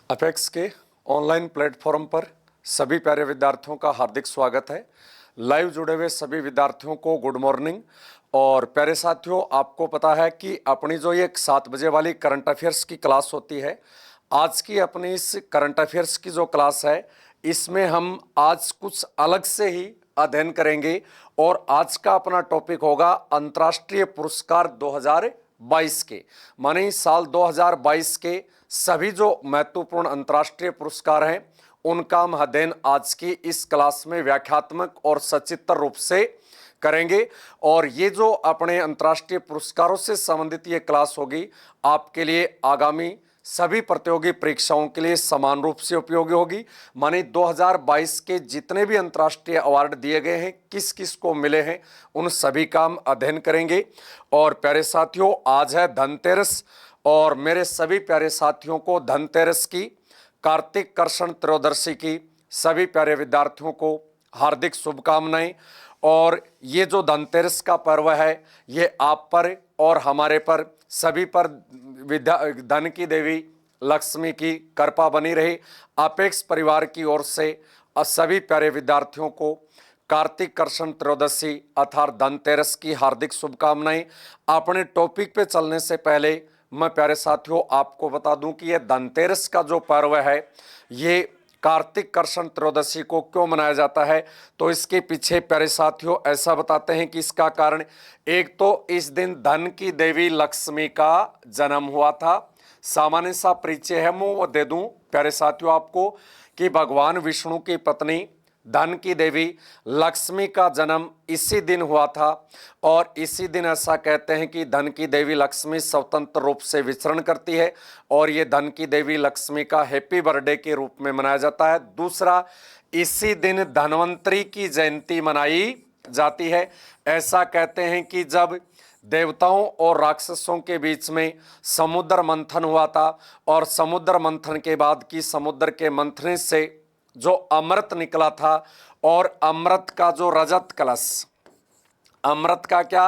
Apex के online platform पर सभी प्यारे विद्यार्थियों का हार्दिक स्वागत है। लाइव जुड़े हुए सभी विद्यार्थियों को गुड मॉर्निंग। और प्यारे साथियों, आपको पता है कि अपनी जो ये 7 बजे वाली करंट अफेयर्स की क्लास होती है, आज की अपनी इस करंट अफेयर्स की जो क्लास है, इसमें हम आज कुछ अलग से ही अध्ययन करेंगे। और आज का अपना टॉपिक होगा अंतर्राष्ट्रीय पुरस्कार 2022 के, माने साल 2022 के सभी जो महत्वपूर्ण अंतर्राष्ट्रीय पुरस्कार हैं उनका हम अध्ययन आज की इस क्लास में व्याख्यात्मक और सचित्र रूप से करेंगे। और ये जो अपने अंतर्राष्ट्रीय पुरस्कारों से संबंधित ये क्लास होगी, आपके लिए आगामी सभी प्रतियोगी परीक्षाओं के लिए समान रूप से उपयोगी होगी। माने 2022 के जितने भी अंतर्राष्ट्रीय अवार्ड दिए गए हैं, किस किस को मिले हैं, उन सभी का हम अध्ययन करेंगे। और प्यारे साथियों, आज है धनतेरस और मेरे सभी प्यारे साथियों को धनतेरस की, कार्तिक कृष्ण त्रयोदशी की सभी प्यारे विद्यार्थियों को हार्दिक शुभकामनाएं। और ये जो धनतेरस का पर्व है, ये आप पर और हमारे पर सभी पर धन की देवी लक्ष्मी की कृपा बनी रहे। अपेक्स परिवार की ओर से सभी प्यारे विद्यार्थियों को कार्तिक कृष्ण त्रयोदशी अर्थात धनतेरस की हार्दिक शुभकामनाएं। अपने टॉपिक पे चलने से पहले मैं प्यारे साथियों आपको बता दूं कि यह धनतेरस का जो पर्व है, ये कार्तिक कृष्ण त्रयोदशी को क्यों मनाया जाता है, तो इसके पीछे प्यारे साथियों ऐसा बताते हैं कि इसका कारण, एक तो इस दिन धन की देवी लक्ष्मी का जन्म हुआ था। सामान्य सा परिचय है, मैं वो दे दूं प्यारे साथियों आपको कि भगवान विष्णु की पत्नी धन की देवी लक्ष्मी का जन्म इसी दिन हुआ था। और इसी दिन ऐसा कहते हैं कि धन की देवी लक्ष्मी स्वतंत्र रूप से विचरण करती है और ये धन की देवी लक्ष्मी का हैप्पी बर्थडे के रूप में मनाया जाता है। दूसरा, इसी दिन धनवंतरी की जयंती मनाई जाती है। ऐसा कहते हैं कि जब देवताओं और राक्षसों के बीच में समुद्र मंथन हुआ था और समुद्र मंथन के बाद की समुद्र के मंथन से जो अमृत निकला था, और अमृत का जो रजत कलश, अमृत का क्या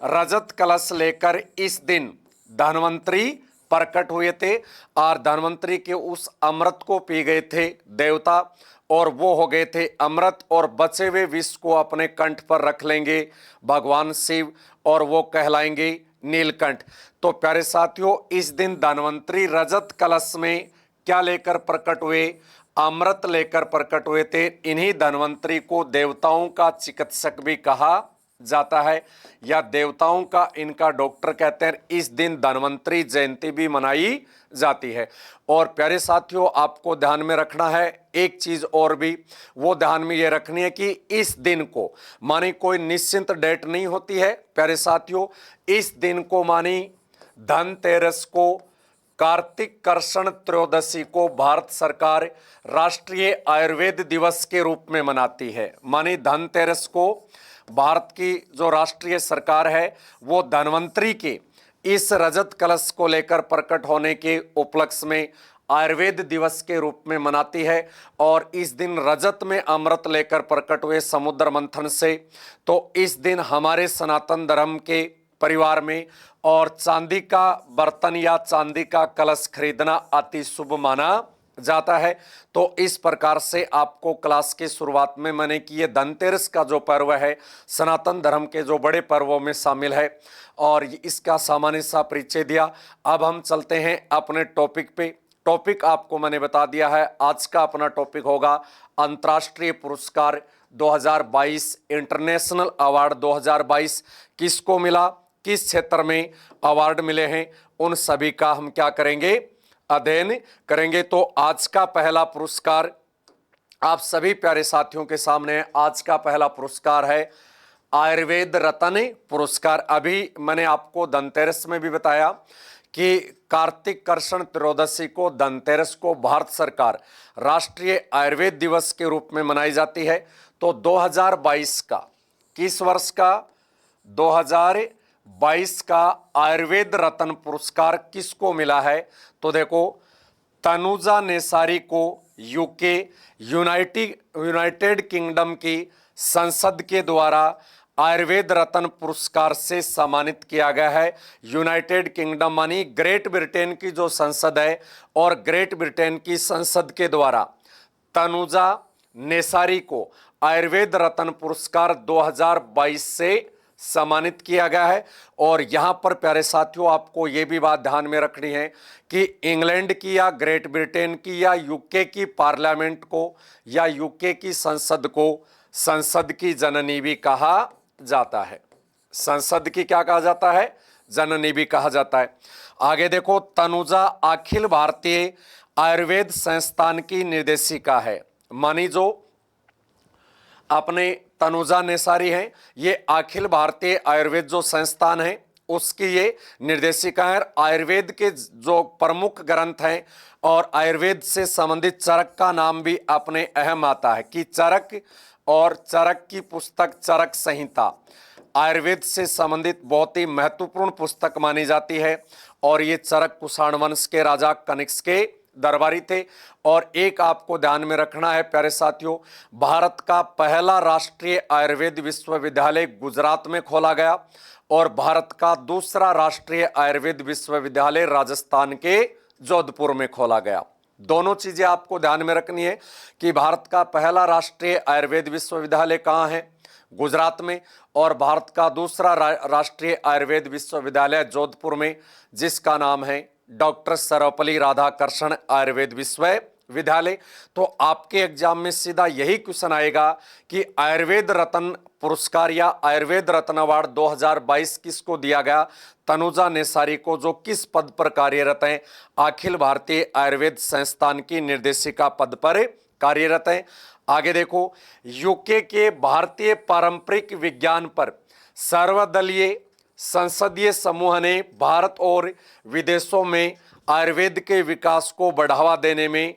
रजत कलश लेकर इस दिन धनवंतरी प्रकट हुए थे और धनवंतरी के उस अमृत को पी गए थे देवता, और वो हो गए थे अमृत, और बचे हुए विष को अपने कंठ पर रख लेंगे भगवान शिव और वो कहलाएंगे नीलकंठ। तो प्यारे साथियों, इस दिन धनवंतरी रजत कलश में क्या लेकर प्रकट हुए, अमृत लेकर प्रकट हुए थे। इन्हीं धनवंतरी को देवताओं का चिकित्सक भी कहा जाता है या देवताओं का इनका डॉक्टर कहते हैं। इस दिन धनवंतरी जयंती भी मनाई जाती है। और प्यारे साथियों, आपको ध्यान में रखना है एक चीज और भी, वो ध्यान में ये रखनी है कि इस दिन को मानी कोई निश्चित डेट नहीं होती है प्यारे साथियों। इस दिन को मानी धनतेरस को, कार्तिक कृष्ण त्रयोदशी को भारत सरकार राष्ट्रीय आयुर्वेद दिवस के रूप में मनाती है। मानी धनतेरस को भारत की जो राष्ट्रीय सरकार है वो धनवंतरी के इस रजत कलश को लेकर प्रकट होने के उपलक्ष्य में आयुर्वेद दिवस के रूप में मनाती है। और इस दिन रजत में अमृत लेकर प्रकट हुए समुद्र मंथन से, तो इस दिन हमारे सनातन धर्म के परिवार में और चांदी का बर्तन या चांदी का कलश खरीदना अति शुभ माना जाता है। तो इस प्रकार से आपको क्लास के शुरुआत में मैंने कि ये धनतेरस का जो पर्व है सनातन धर्म के जो बड़े पर्वों में शामिल है और इसका सामान्य सा परिचय दिया। अब हम चलते हैं अपने टॉपिक पे। टॉपिक आपको मैंने बता दिया है, आज का अपना टॉपिक होगा अंतर्राष्ट्रीय पुरस्कार 2022, इंटरनेशनल अवार्ड 2022 किसको मिला, किस क्षेत्र में अवार्ड मिले हैं, उन सभी का हम क्या करेंगे, अध्ययन करेंगे। तो आज का पहला पुरस्कार आप सभी प्यारे साथियों के सामने है। आज का पहला पुरस्कार है आयुर्वेद रत्न पुरस्कार। अभी मैंने आपको धनतेरस में भी बताया कि कार्तिक कृष्ण त्रयोदशी को, धनतेरस को भारत सरकार राष्ट्रीय आयुर्वेद दिवस के रूप में मनाई जाती है। तो 2022 का, किस वर्ष का, 2022 का आयुर्वेद रत्न पुरस्कार किसको मिला है, तो देखो तनुजा नेसारी को यूके यूनाइटेड किंगडम की संसद के द्वारा आयुर्वेद रत्न पुरस्कार से सम्मानित किया गया है। यूनाइटेड किंगडम मानी ग्रेट ब्रिटेन की जो संसद है और ग्रेट ब्रिटेन की संसद के द्वारा तनुजा नेसारी को आयुर्वेद रत्न पुरस्कार 2022 से सम्मानित किया गया है। और यहां पर प्यारे साथियों आपको यह भी बात ध्यान में रखनी है कि इंग्लैंड की या ग्रेट ब्रिटेन की या यूके की पार्लियामेंट को या यूके की संसद को संसद की जननी भी कहा जाता है। संसद की क्या कहा जाता है? जननी भी कहा जाता है। आगे देखो, तनुजा अखिल भारतीय आयुर्वेद संस्थान की निर्देशिका है। मानी जो अपने तनुजा नेसारी हैं, ये अखिल भारतीय आयुर्वेद जो संस्थान है उसकी ये निर्देशिका है। आयुर्वेद के जो प्रमुख ग्रंथ हैं और आयुर्वेद से संबंधित चरक का नाम भी अपने अहम आता है कि चरक, और चरक की पुस्तक चरक संहिता आयुर्वेद से संबंधित बहुत ही महत्वपूर्ण पुस्तक मानी जाती है। और ये चरक कुषाण वंश के राजा कनिष्क के दरबारी थे। और एक आपको ध्यान में रखना है प्यारे साथियों, भारत का पहला राष्ट्रीय आयुर्वेद विश्वविद्यालय गुजरात में खोला गया और भारत का दूसरा राष्ट्रीय आयुर्वेद विश्वविद्यालय राजस्थान के जोधपुर में खोला गया। दोनों चीजें आपको ध्यान में रखनी है कि भारत का पहला राष्ट्रीय आयुर्वेद विश्वविद्यालय कहाँ है? गुजरात में। और भारत का दूसरा राष्ट्रीय आयुर्वेद विश्वविद्यालय जोधपुर में, जिसका नाम है डॉक्टर सर्वपल्ली राधाकृष्णन आयुर्वेद विश्वविद्यालय। तो आपके एग्जाम में सीधा यही क्वेश्चन आएगा कि आयुर्वेद रत्न पुरस्कार या आयुर्वेद रत्न अवार्ड 2022 किसको दिया गया? तनुजा नेसारी को, जो किस पद पर कार्यरत हैं? अखिल भारतीय आयुर्वेद संस्थान की निर्देशिका पद पर कार्यरत हैं। आगे देखो, यूके के भारतीय पारंपरिक विज्ञान पर सर्वदलीय संसदीय समूह ने भारत और विदेशों में आयुर्वेद के विकास को बढ़ावा देने में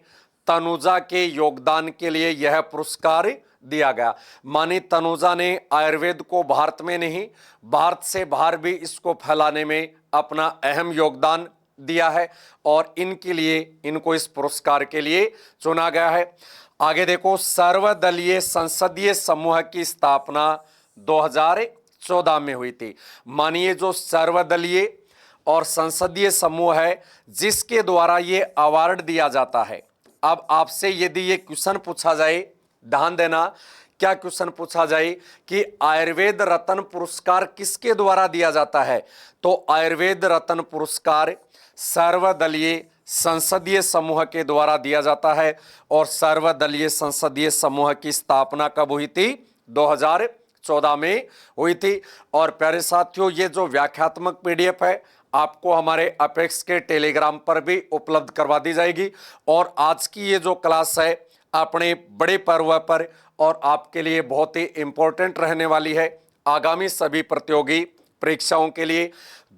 तनुजा के योगदान के लिए यह पुरस्कार दिया गया। मानी तनुजा ने आयुर्वेद को भारत में नहीं, भारत से बाहर भी इसको फैलाने में अपना अहम योगदान दिया है और इनके लिए इनको इस पुरस्कार के लिए चुना गया है। आगे देखो, सर्वदलीय संसदीय समूह की स्थापना 2014 में हुई थी। मानिए जो सर्वदलीय और संसदीय समूह है जिसके द्वारा ये अवार्ड दिया जाता है। अब आपसे यदि ये क्वेश्चन पूछा जाए, ध्यान देना, क्या क्वेश्चन पूछा जाए कि आयुर्वेद रत्न पुरस्कार किसके द्वारा दिया जाता है? तो आयुर्वेद रत्न पुरस्कार सर्वदलीय संसदीय समूह के द्वारा दिया जाता है। और सर्वदलीय संसदीय समूह की स्थापना कब हुई थी? 2014 में हुई थी। और प्यारे साथियों, ये जो व्याख्यात्मक पीडीएफ है आपको हमारे अपेक्स के टेलीग्राम पर भी उपलब्ध करवा दी जाएगी। और आज की ये जो क्लास है अपने बड़े पर्व पर और आपके लिए बहुत ही इंपॉर्टेंट रहने वाली है आगामी सभी प्रतियोगी परीक्षाओं के लिए।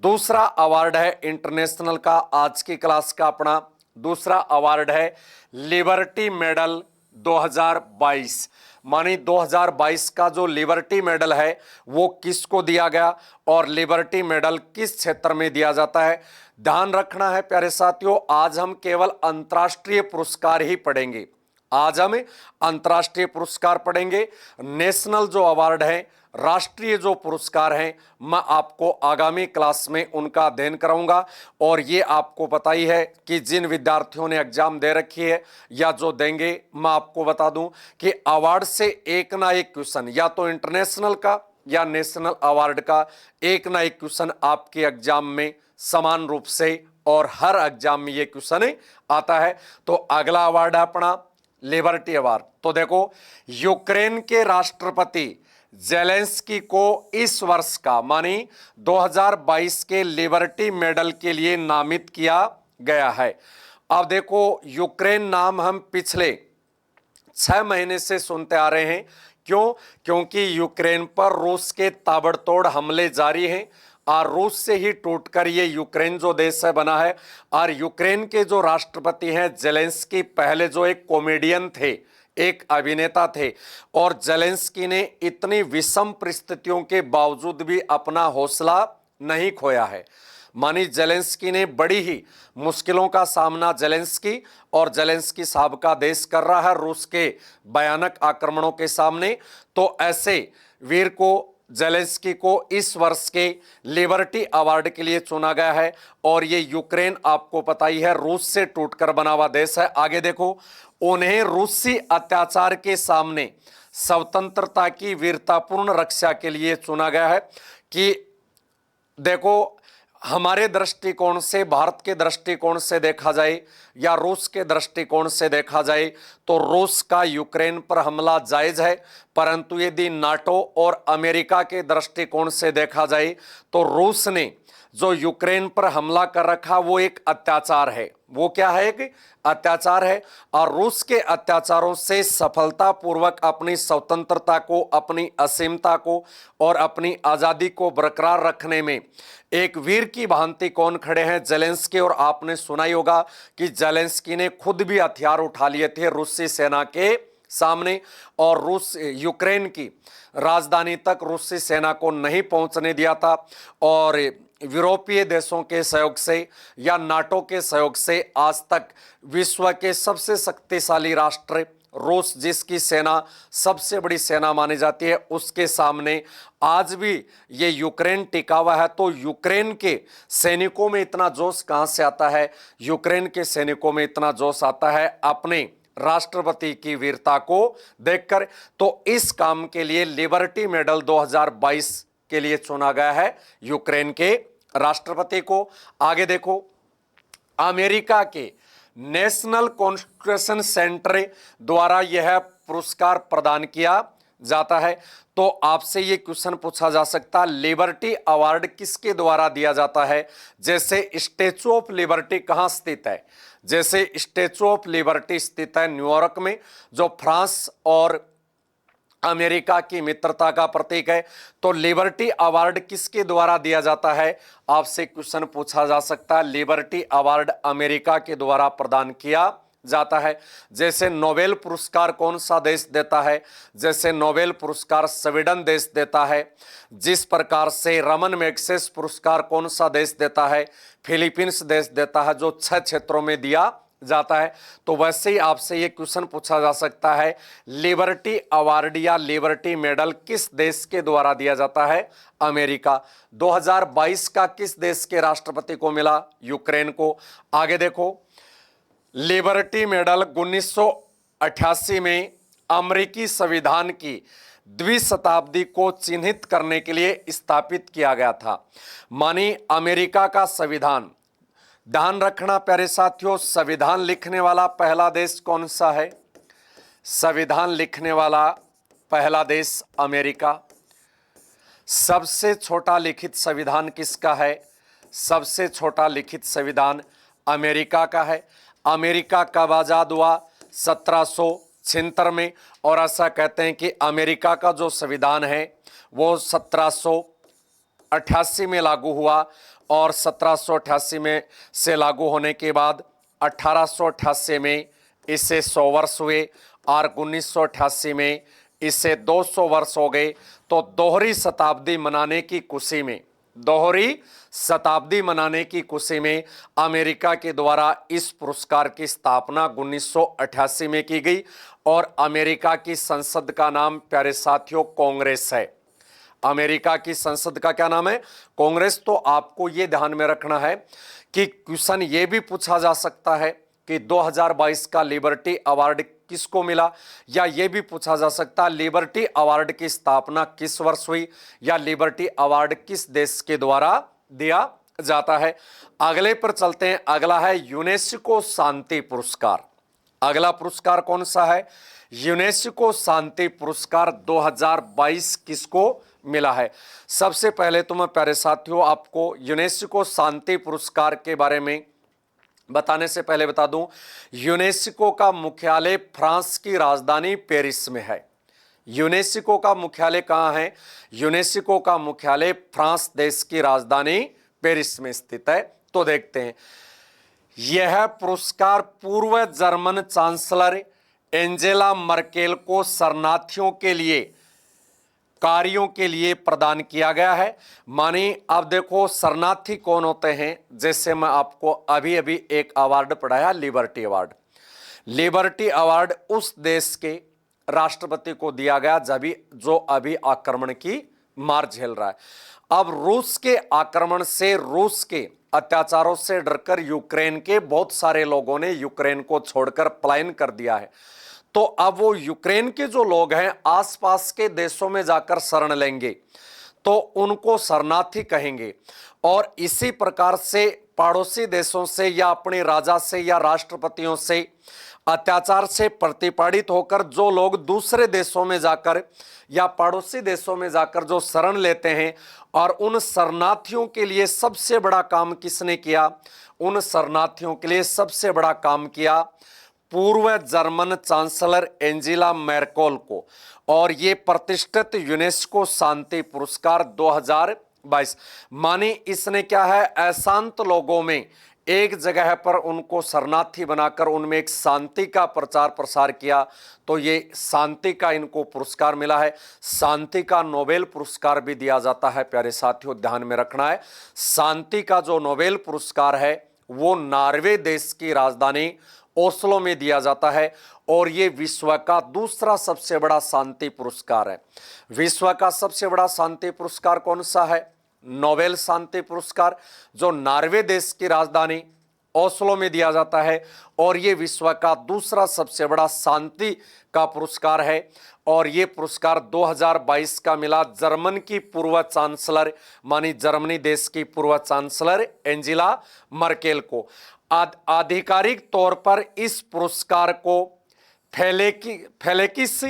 दूसरा अवार्ड है इंटरनेशनल का, आज की क्लास का अपना दूसरा अवार्ड है लिबर्टी मेडल 2022। मानी 2022 का जो लिबर्टी मेडल है वो किसको दिया गया और लिबर्टी मेडल किस क्षेत्र में दिया जाता है? ध्यान रखना है प्यारे साथियों, आज हम केवल अंतर्राष्ट्रीय पुरस्कार ही पढ़ेंगे। आज हम अंतर्राष्ट्रीय पुरस्कार पढ़ेंगे। नेशनल जो अवार्ड है, राष्ट्रीय जो पुरस्कार हैं, मैं आपको आगामी क्लास में उनका अध्ययन कराऊंगा। और ये आपको पता ही है कि जिन विद्यार्थियों ने एग्जाम दे रखी है या जो देंगे, मैं आपको बता दूं कि अवार्ड से एक ना एक क्वेश्चन, या तो इंटरनेशनल का या नेशनल अवार्ड का एक ना एक क्वेश्चन आपके एग्जाम में समान रूप से और हर एग्जाम में ये क्वेश्चन आता है। तो अगला अवार्ड है अपना लिबर्टी अवार्ड। तो देखो, यूक्रेन के राष्ट्रपति जेलेंस्की को इस वर्ष का मानी 2022 के लिबर्टी मेडल के लिए नामित किया गया है। अब देखो, यूक्रेन नाम हम पिछले 6 महीने से सुनते आ रहे हैं। क्यों? क्योंकि यूक्रेन पर रूस के ताबड़तोड़ हमले जारी हैं और रूस से ही टूटकर ये यूक्रेन जो देश है बना है। और यूक्रेन के जो राष्ट्रपति हैं जेलेंस्की, पहले जो एक कॉमेडियन थे, एक अभिनेता थे। और जेलेंस्की ने इतनी विषम परिस्थितियों के बावजूद भी अपना हौसला नहीं खोया है। मानी जेलेंस्की ने बड़ी ही मुश्किलों का सामना जेलेंस्की और जेलेंस्की साहब का देश कर रहा है रूस के भयानक आक्रमणों के सामने। तो ऐसे वीर को जेलेंस्की को इस वर्ष के लिबर्टी अवार्ड के लिए चुना गया है। और ये यूक्रेन आपको पता ही है रूस से टूटकर बना हुआ देश है। आगे देखो, उन्हें रूसी अत्याचार के सामने स्वतंत्रता की वीरतापूर्ण रक्षा के लिए चुना गया है। कि देखो, हमारे दृष्टिकोण से, भारत के दृष्टिकोण से देखा जाए या रूस के दृष्टिकोण से देखा जाए तो रूस का यूक्रेन पर हमला जायज है, परंतु यदि नाटो और अमेरिका के दृष्टिकोण से देखा जाए तो रूस ने जो यूक्रेन पर हमला कर रखा वो एक अत्याचार है। वो क्या है? एक अत्याचार है। और रूस के अत्याचारों से सफलतापूर्वक अपनी स्वतंत्रता को, अपनी असीमता को और अपनी आजादी को बरकरार रखने में एक वीर की भांति कौन खड़े हैं? जेलेंस्की। और आपने सुना ही होगा कि जेलेंस्की ने खुद भी हथियार उठा लिए थे रूसी सेना के सामने, और रूस यूक्रेन की राजधानी तक रूसी सेना को नहीं पहुंचने दिया था। और यूरोपीय देशों के सहयोग से या नाटो के सहयोग से आज तक विश्व के सबसे शक्तिशाली राष्ट्र रूस, जिसकी सेना सबसे बड़ी सेना मानी जाती है, उसके सामने आज भी ये यूक्रेन टिका हुआ है। तो यूक्रेन के सैनिकों में इतना जोश कहां से आता है? यूक्रेन के सैनिकों में इतना जोश आता है अपने राष्ट्रपति की वीरता को देखकर। तो इस काम के लिए लिबर्टी मेडल 2022 के लिए चुना गया है यूक्रेन के राष्ट्रपति को। आगे देखो, अमेरिका के नेशनल कॉन्स्टिट्यूशन सेंटर द्वारा यह पुरस्कार प्रदान किया जाता है। तो आपसे यह क्वेश्चन पूछा जा सकता है, लिबर्टी अवार्ड किसके द्वारा दिया जाता है? जैसे स्टैचू ऑफ लिबर्टी कहां स्थित है? जैसे स्टैचू ऑफ लिबर्टी स्थित है न्यूयॉर्क में, जो फ्रांस और अमेरिका की मित्रता का प्रतीक है। तो लिबर्टी अवार्ड किसके द्वारा दिया जाता है? आपसे क्वेश्चन पूछा जा सकता है। लिबर्टी अवार्ड अमेरिका के द्वारा प्रदान किया जाता है। जैसे नोबेल पुरस्कार कौन सा देश देता है? जैसे नोबेल पुरस्कार स्वीडन देश देता है। जिस प्रकार से रमन मैग्सेस पुरस्कार कौन सा देश देता है? फिलीपींस देश देता है, जो 6 क्षेत्रों में दिया जाता है। तो वैसे ही आपसे ये क्वेश्चन पूछा जा सकता है, लिबर्टी अवार्ड या लिबर्टी मेडल किस देश के द्वारा दिया जाता है? अमेरिका। 2022 का किस देश के राष्ट्रपति को मिला? यूक्रेन को। आगे देखो, लिबर्टी मेडल 1988 में अमेरिकी संविधान की द्विशताब्दी को चिन्हित करने के लिए स्थापित किया गया था। मानी अमेरिका का संविधान, ध्यान रखना प्यारे साथियों, संविधान लिखने वाला पहला देश कौन सा है? संविधान लिखने वाला पहला देश अमेरिका। सबसे छोटा लिखित संविधान किसका है? सबसे छोटा लिखित संविधान अमेरिका का है। अमेरिका कब आजाद हुआ? 1776 में। और ऐसा कहते हैं कि अमेरिका का जो संविधान है वो 1788 में लागू हुआ, और 1788 में से लागू होने के बाद 1888 में इसे 100 वर्ष हुए, और 1988 में इसे 200 वर्ष हो गए। तो दोहरी शताब्दी मनाने की खुशी में, दोहरी शताब्दी मनाने की खुशी में अमेरिका के द्वारा इस पुरस्कार की स्थापना 1988 में की गई। और अमेरिका की संसद का नाम प्यारे साथियों कांग्रेस है। अमेरिका की संसद का क्या नाम है? कांग्रेस। तो आपको यह ध्यान में रखना है कि क्वेश्चन यह भी पूछा जा सकता है कि 2022 का लिबर्टी अवार्ड किसको मिला, या यह भी पूछा जा सकता है लिबर्टी अवार्ड की स्थापना किस वर्ष हुई, या लिबर्टी अवार्ड किस देश के द्वारा दिया जाता है। अगले पर चलते हैं। अगला है यूनेस्को शांति पुरस्कार। अगला पुरस्कार कौन सा है? यूनेस्को शांति पुरस्कार 2022 किसको मिला है? सबसे पहले तो मैं प्यारे साथियों आपको यूनेस्को शांति पुरस्कार के बारे में बताने से पहले बता दूं, यूनेस्को का मुख्यालय फ्रांस की राजधानी पेरिस में है। यूनेस्को का मुख्यालय कहां है? यूनेस्को का मुख्यालय फ्रांस देश की राजधानी पेरिस में स्थित है। तो देखते हैं, यह पुरस्कार पूर्व जर्मन चांसलर एंजेला मर्केल को शरणार्थियों के लिए कार्यों के लिए प्रदान किया गया है। मानी अब देखो शरणार्थी कौन होते हैं? जैसे मैं आपको अभी अभी एक अवार्ड पढ़ाया, लिबर्टी अवार्ड। लिबर्टी अवार्ड उस देश के राष्ट्रपति को दिया गया जो अभी आक्रमण की मार झेल रहा है। अब रूस के आक्रमण से, रूस के अत्याचारों से डरकर यूक्रेन के बहुत सारे लोगों ने यूक्रेन को छोड़कर पलायन कर दिया है। तो अब वो यूक्रेन के जो लोग हैं आसपास के देशों में जाकर शरण लेंगे तो उनको शरणार्थी कहेंगे। और इसी प्रकार से पड़ोसी देशों से या अपने राजा से या राष्ट्रपतियों से अत्याचार से प्रतिपादित होकर जो लोग दूसरे देशों में जाकर या पड़ोसी देशों में जाकर जो शरण लेते हैं, और उन शरणार्थियों के लिए सबसे बड़ा काम किसने किया? उन शरणार्थियों के लिए सबसे बड़ा काम किया पूर्व जर्मन चांसलर एंजेला मेर्केल को। और ये प्रतिष्ठित यूनेस्को शांति पुरस्कार 2022, माने इसने क्या है, अशांत लोगों में एक जगह पर उनको शरणार्थी बनाकर उनमें एक शांति का प्रचार प्रसार किया, तो ये शांति का इनको पुरस्कार मिला है। शांति का नोबेल पुरस्कार भी दिया जाता है प्यारे साथियों, ध्यान में रखना है। शांति का जो नोबेल पुरस्कार है वो नॉर्वे देश की राजधानी ओस्लो में दिया जाता है, और ये विश्व का दूसरा सबसे बड़ा शांति पुरस्कार है। विश्व का सबसे बड़ा शांति पुरस्कार कौन सा है? नोबेल शांति पुरस्कार, जो नॉर्वे देश की राजधानी ओस्लो में दिया जाता है, और ये विश्व का दूसरा सबसे बड़ा शांति का पुरस्कार है। और ये पुरस्कार 2022 का मिला जर्मन की पूर्व चांसलर, मानी जर्मनी देश की पूर्व चांसलर एंजेला मर्केल को। आधिकारिक तौर पर इस पुरस्कार को फेलिक्स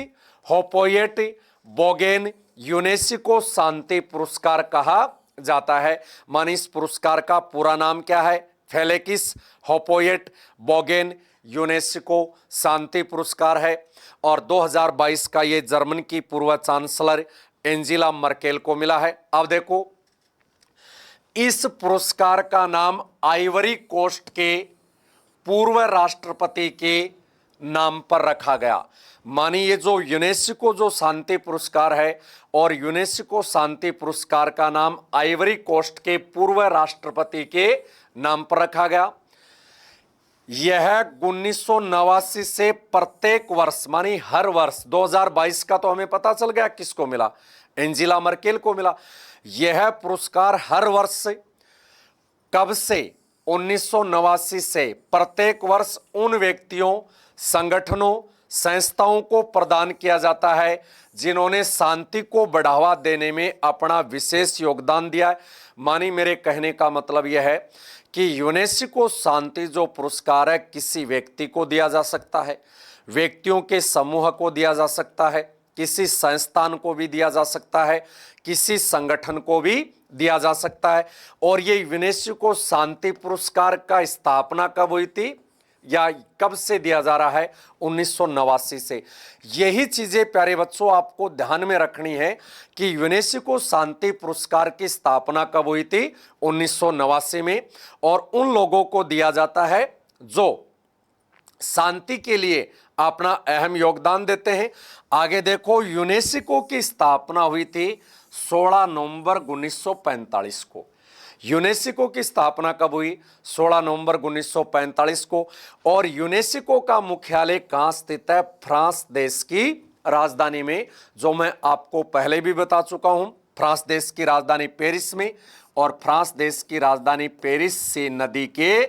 होफोयट बोगेन यूनेस्को शांति पुरस्कार कहा जाता है। मानी इस पुरस्कार का पूरा नाम क्या है? फेलिक्स होफोयट बोगेन यूनेस्को शांति पुरस्कार है। और 2022 का ये जर्मन की पूर्व चांसलर एंजेला मर्केल को मिला है। अब देखो, इस पुरस्कार का नाम आइवरी कोस्ट के पूर्व राष्ट्रपति के नाम पर रखा गया। मानी ये जो यूनेस्को जो शांति पुरस्कार है, और यूनेस्को शांति पुरस्कार का नाम आइवरी कोस्ट के पूर्व राष्ट्रपति के नाम पर रखा गया। यह 1989 से प्रत्येक वर्ष, मानी हर वर्ष, 2022 का तो हमें पता चल गया किसको मिला, एंजेला मर्केल को मिला। यह पुरस्कार हर वर्ष, कब से? 1989 से प्रत्येक वर्ष उन व्यक्तियों, संगठनों, संस्थाओं को प्रदान किया जाता है जिन्होंने शांति को बढ़ावा देने में अपना विशेष योगदान दिया है। मानी मेरे कहने का मतलब यह है कि यूनेस्को शांति जो पुरस्कार है किसी व्यक्ति को दिया जा सकता है, व्यक्तियों के समूह को दिया जा सकता है, किसी संस्थान को भी दिया जा सकता है, किसी संगठन को भी दिया जा सकता है। और ये यूनेस्को शांति पुरस्कार का स्थापना कब हुई थी या कब से दिया जा रहा है? 1989 से। यही चीजें प्यारे बच्चों आपको ध्यान में रखनी है कि यूनेस्को शांति पुरस्कार की स्थापना कब हुई थी? 1989 में। और उन लोगों को दिया जाता है जो शांति के लिए अपना अहम योगदान देते हैं। आगे देखो, यूनेस्को की स्थापना हुई थी 16 नवंबर 1945 को। यूनेस्को की स्थापना कब हुई? 16 नवंबर 1945 को। और यूनेस्को का मुख्यालय कहाँ स्थित है? फ्रांस देश की राजधानी में, जो मैं आपको पहले भी बता चुका हूं। फ्रांस देश की राजधानी पेरिस में, और फ्रांस देश की राजधानी पेरिस से नदी के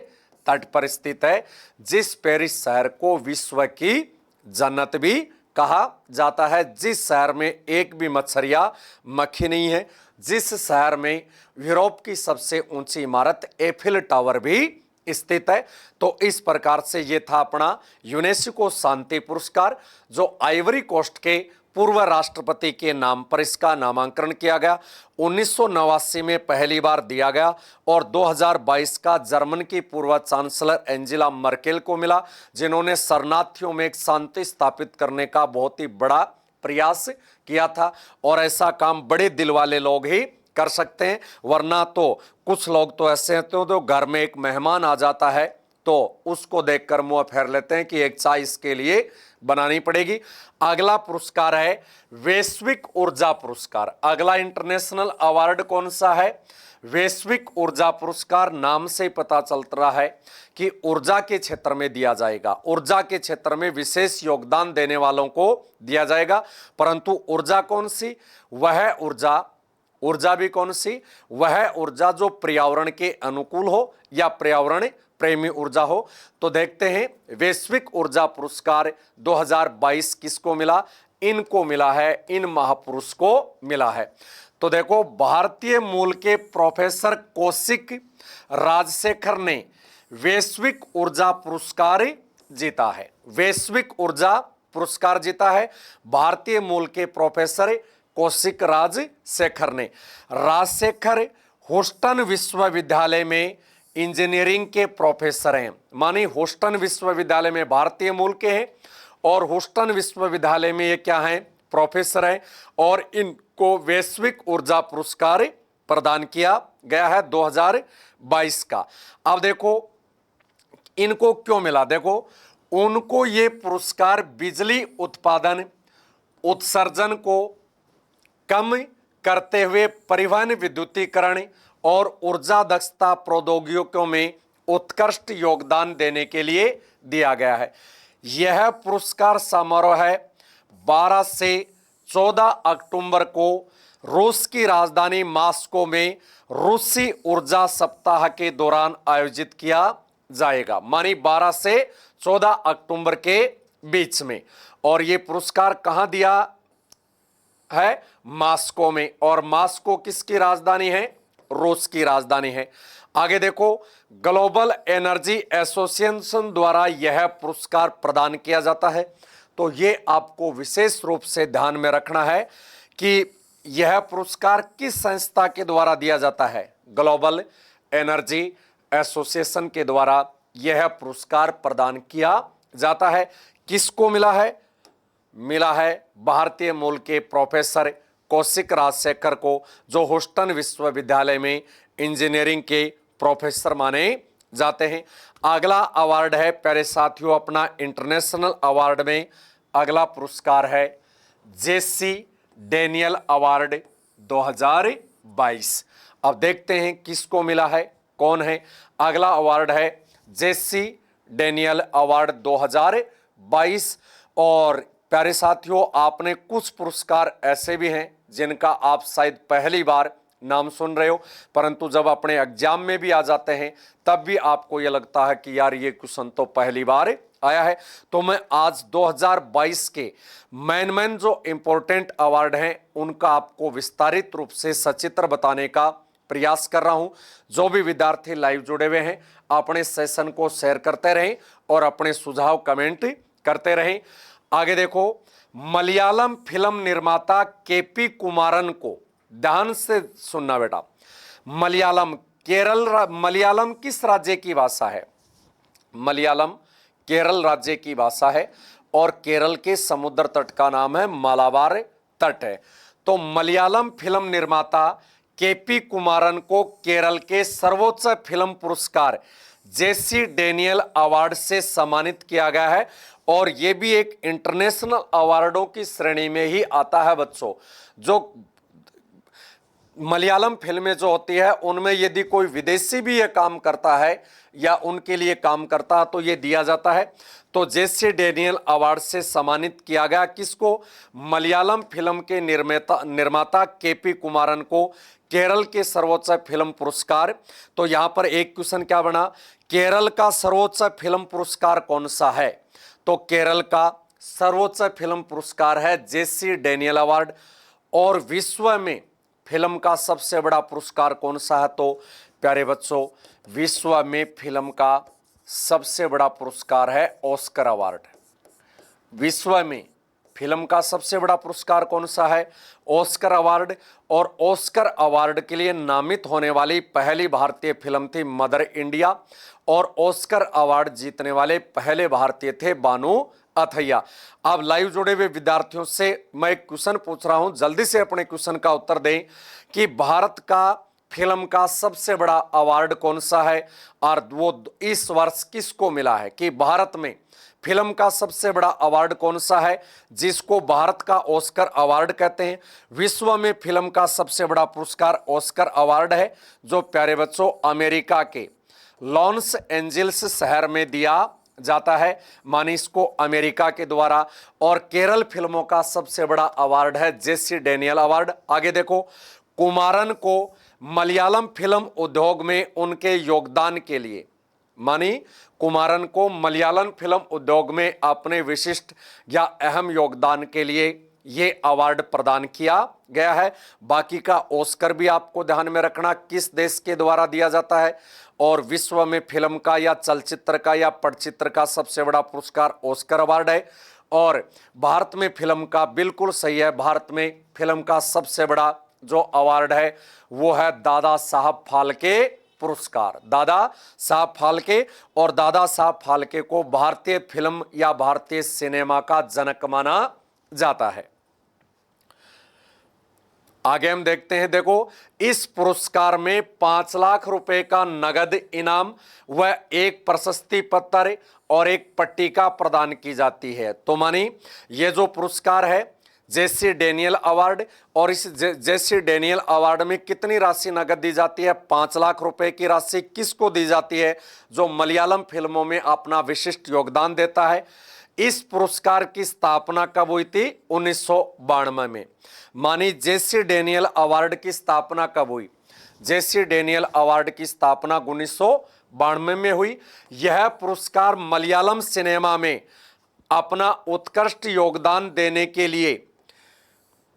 तट पर स्थित है, जिस पेरिस शहर को विश्व की जन्नत भी कहा जाता है, जिस शहर में एक भी मच्छरिया मक्खी नहीं है, जिस शहर में यूरोप की सबसे ऊंची इमारत एफिल टावर भी स्थित है। तो इस प्रकार से ये था अपना यूनेस्को शांति पुरस्कार, जो आइवरी कोस्ट के पूर्व राष्ट्रपति के नाम पर इसका नामांकन किया गया। 1989 में पहली बार दिया गया, और 2022 का जर्मन की पूर्व चांसलर एंजेला मर्केल को मिला, जिन्होंने शरणार्थियों में एक शांति स्थापित करने का बहुत ही बड़ा प्रयास किया था। और ऐसा काम बड़े दिल वाले लोग ही कर सकते हैं, वरना तो कुछ लोग तो ऐसे होते हैं, तो घर में एक मेहमान आ जाता है तो उसको देखकर मुंह फेर लेते हैं कि एक चाय इसके लिए बनानी पड़ेगी। अगला पुरस्कार है वैश्विक ऊर्जा पुरस्कार। अगला इंटरनेशनल अवार्ड कौन सा है? वैश्विक ऊर्जा पुरस्कार। नाम से ही पता चलता रहा है कि ऊर्जा के क्षेत्र में दिया जाएगा, ऊर्जा के क्षेत्र में विशेष योगदान देने वालों को दिया जाएगा। परंतु ऊर्जा कौन सी? वह ऊर्जा ऊर्जा भी कौन सी? वह ऊर्जा जो पर्यावरण के अनुकूल हो या पर्यावरण प्रेमी ऊर्जा हो। तो देखते हैं वैश्विक ऊर्जा पुरस्कार 2022 किसको मिला? इनको मिला है, इन महापुरुष को मिला है। तो देखो, भारतीय मूल के प्रोफेसर कौशिक राजशेखर ने वैश्विक ऊर्जा पुरस्कार जीता है। वैश्विक ऊर्जा पुरस्कार जीता है भारतीय मूल के प्रोफेसर कौशिक राजशेखर ने। राजशेखर ह्यूस्टन विश्वविद्यालय में इंजीनियरिंग के प्रोफेसर हैं। मानी ह्यूस्टन विश्वविद्यालय में भारतीय मूल के हैं और ह्यूस्टन विश्वविद्यालय में ये क्या हैं? प्रोफेसर हैं। और इनको वैश्विक ऊर्जा पुरस्कार प्रदान किया गया है 2022 का। अब देखो इनको क्यों मिला? देखो, उनको ये पुरस्कार बिजली उत्पादन उत्सर्जन को कम करते हुए परिवहन, विद्युतीकरण और ऊर्जा दक्षता प्रौद्योगिकियों में उत्कृष्ट योगदान देने के लिए दिया गया है। यह पुरस्कार समारोह है 12 से 14 अक्टूबर को रूस की राजधानी मॉस्को में रूसी ऊर्जा सप्ताह के दौरान आयोजित किया जाएगा। मानी 12 से 14 अक्टूबर के बीच में। और यह पुरस्कार कहां दिया है? मॉस्को में। और मॉस्को किसकी राजधानी है? रूस की राजधानी है। आगे देखो, ग्लोबल एनर्जी एसोसिएशन द्वारा यह पुरस्कार प्रदान किया जाता है। तो यह आपको विशेष रूप से ध्यान में रखना है कि यह पुरस्कार किस संस्था के द्वारा दिया जाता है? ग्लोबल एनर्जी एसोसिएशन के द्वारा यह पुरस्कार प्रदान किया जाता है। किसको मिला है? मिला है भारतीय मूल के प्रोफेसर कौशिक राजशेखर को, जो ह्यूस्टन विश्वविद्यालय में इंजीनियरिंग के प्रोफेसर माने जाते हैं। अगला अवार्ड है प्यारे साथियों अपना इंटरनेशनल अवार्ड में अगला पुरस्कार है जेसी डेनियल अवार्ड 2022। अब देखते हैं किसको मिला है, कौन है। अगला अवार्ड है जेसी डेनियल अवार्ड 2022। और प्यारे साथियों, आपने कुछ पुरस्कार ऐसे भी हैं जिनका आप शायद पहली बार नाम सुन रहे हो, परंतु जब अपने एग्जाम में भी आ जाते हैं तब भी आपको यह लगता है कि यार ये क्वेश्चन तो पहली बार आया है। तो मैं आज 2022 के मेन जो इंपॉर्टेंट अवार्ड हैं उनका आपको विस्तारित रूप से सचित्र बताने का प्रयास कर रहा हूं। जो भी विद्यार्थी लाइव जुड़े हुए हैं अपने सेशन को शेयर करते रहें और अपने सुझाव कमेंट करते रहें। आगे देखो, मलयालम फिल्म निर्माता केपी कुमारन को, ध्यान से सुनना बेटा, मलयालम किस राज्य की भाषा है? मलयालम केरल राज्य की भाषा है और केरल के समुद्र तट का नाम है मालाबार तट है। तो मलयालम फिल्म निर्माता केपी कुमारन को केरल के सर्वोच्च फिल्म पुरस्कार जेसी डेनियल अवार्ड से सम्मानित किया गया है। और यह भी एक इंटरनेशनल अवार्डों की श्रेणी में ही आता है बच्चों। जो मलयालम फिल्में जो होती है उनमें यदि कोई विदेशी भी ये काम करता है या उनके लिए काम करता है तो ये दिया जाता है। तो जेसी डेनियल अवार्ड से सम्मानित किया गया किसको? मलयालम फिल्म के निर्माता केपी कुमारन को केरल के सर्वोच्च फिल्म पुरस्कार। तो यहां पर एक क्वेश्चन क्या बना, केरल का सर्वोच्च फिल्म पुरस्कार कौन सा है? तो केरल का सर्वोच्च फिल्म पुरस्कार है जेसी डेनियल अवार्ड। और विश्व में फिल्म का सबसे बड़ा पुरस्कार कौन सा है? तो प्यारे बच्चों, विश्व में फिल्म का सबसे बड़ा पुरस्कार है ऑस्कर अवार्ड। विश्व में फिल्म का सबसे बड़ा पुरस्कार कौन सा है? Oscar award. और ऑस्कर अवार्ड के लिए नामित होने वाली पहली भारतीय फिल्म थी मदर इंडिया। और ऑस्कर अवार्ड जीतने वाले पहले भारतीय थे बानू अथैया। अब लाइव जुड़े हुए विद्यार्थियों से मैं एक क्वेश्चन पूछ रहा हूं, जल्दी से अपने क्वेश्चन का उत्तर दें कि भारत का फिल्म का सबसे बड़ा अवार्ड कौन सा है और वो इस वर्ष किसको मिला है? कि भारत में फिल्म का सबसे बड़ा अवार्ड कौन सा है जिसको भारत का ऑस्कर अवार्ड कहते हैं? विश्व में फिल्म का सबसे बड़ा पुरस्कार ऑस्कर अवार्ड है, जो प्यारे बच्चों अमेरिका के लॉस एंजल्स शहर में दिया जाता है, मानी इसको अमेरिका के द्वारा। और केरल फिल्मों का सबसे बड़ा अवार्ड है जेसी डेनियल अवार्ड। आगे देखो, कुमारन को मलयालम फिल्म उद्योग में उनके योगदान के लिए, मानी कुमारन को मलयालम फिल्म उद्योग में अपने विशिष्ट या अहम योगदान के लिए ये अवार्ड प्रदान किया गया है। बाकी का ऑस्कर भी आपको ध्यान में रखना किस देश के द्वारा दिया जाता है, और विश्व में फिल्म का या चलचित्र का या पटचित्र का सबसे बड़ा पुरस्कार ऑस्कर अवार्ड है। और भारत में फिल्म का, बिल्कुल सही है, भारत में फिल्म का सबसे बड़ा जो अवार्ड है वो है दादा साहब फाल्के पुरस्कार, दादा साहब फाल्के। और दादा साहब फाल्के को भारतीय फिल्म या भारतीय सिनेमा का जनक माना जाता है। आगे हम देखते हैं, देखो इस पुरस्कार में 5 लाख रुपए का नगद इनाम व एक प्रशस्ति पत्र और एक पट्टिका प्रदान की जाती है। तो मानी ये जो पुरस्कार है जेसी डेनियल अवार्ड, और इस जेसी डेनियल अवार्ड में कितनी राशि नगद दी जाती है? 5 लाख रुपए की राशि किसको दी जाती है? जो मलयालम फिल्मों में अपना विशिष्ट योगदान देता है। इस पुरस्कार की स्थापना कब हुई थी? 1992 में। मानी जेसी डेनियल अवार्ड की स्थापना कब हुई? जेसी डेनियल अवार्ड की स्थापना 1992 में हुई। यह पुरस्कार मलयालम सिनेमा में अपना उत्कृष्ट योगदान देने के लिए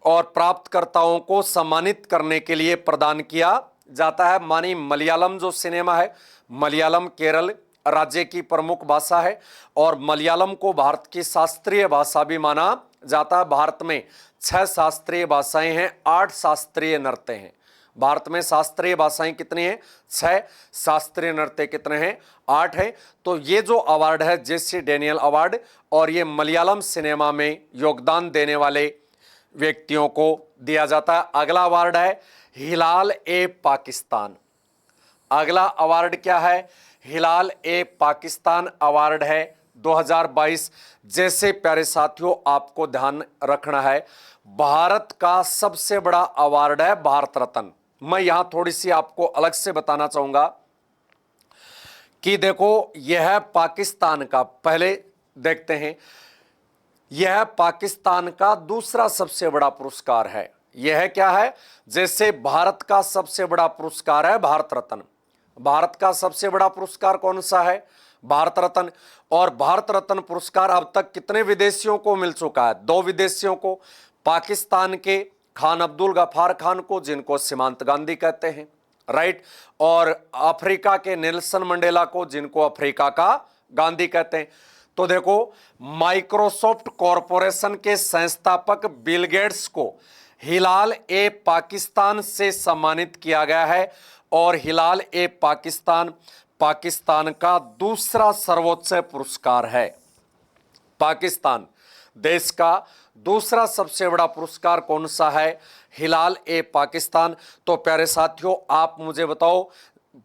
और प्राप्तकर्ताओं को सम्मानित करने के लिए प्रदान किया जाता है। मानी मलयालम जो सिनेमा है, मलयालम केरल राज्य की प्रमुख भाषा है और मलयालम को भारत की शास्त्रीय भाषा भी माना जाता है। भारत में 6 शास्त्रीय भाषाएं हैं, 8 शास्त्रीय नृत्य हैं। भारत में शास्त्रीय भाषाएं कितनी हैं? 6। शास्त्रीय नृत्य कितने हैं? 8 है। तो ये जो अवार्ड है जेसी डेनियल अवार्ड, और ये मलयालम सिनेमा में योगदान देने वाले व्यक्तियों को दिया जाता है। अगला अवार्ड है हिलाल ए पाकिस्तान। अगला अवार्ड क्या है? हिलाल ए पाकिस्तान अवार्ड है 2022। जैसे प्यारे साथियों आपको ध्यान रखना है, भारत का सबसे बड़ा अवार्ड है भारत रत्न। मैं यहां थोड़ी सी आपको अलग से बताना चाहूंगा कि देखो यह पाकिस्तान का, पहले देखते हैं, यह पाकिस्तान का दूसरा सबसे बड़ा पुरस्कार है। यह क्या है? जैसे भारत का सबसे बड़ा पुरस्कार है भारत रत्न, भारत का सबसे बड़ा पुरस्कार कौन सा है? भारत रत्न। और भारत रत्न पुरस्कार अब तक कितने विदेशियों को मिल चुका है? 2 विदेशियों को, पाकिस्तान के खान अब्दुल गफ्फार खान को, जिनको सीमांत गांधी कहते हैं, राइट, और अफ्रीका के नेल्सन मंडेला को, जिनको अफ्रीका का गांधी कहते हैं। तो देखो माइक्रोसॉफ्ट कॉरपोरेशन के संस्थापक बिल गेट्स को हिलाल ए पाकिस्तान से सम्मानित किया गया है, और हिलाल ए पाकिस्तान पाकिस्तान का दूसरा सर्वोच्च पुरस्कार है। पाकिस्तान देश का दूसरा सबसे बड़ा पुरस्कार कौन सा है? हिलाल ए पाकिस्तान। तो प्यारे साथियों आप मुझे बताओ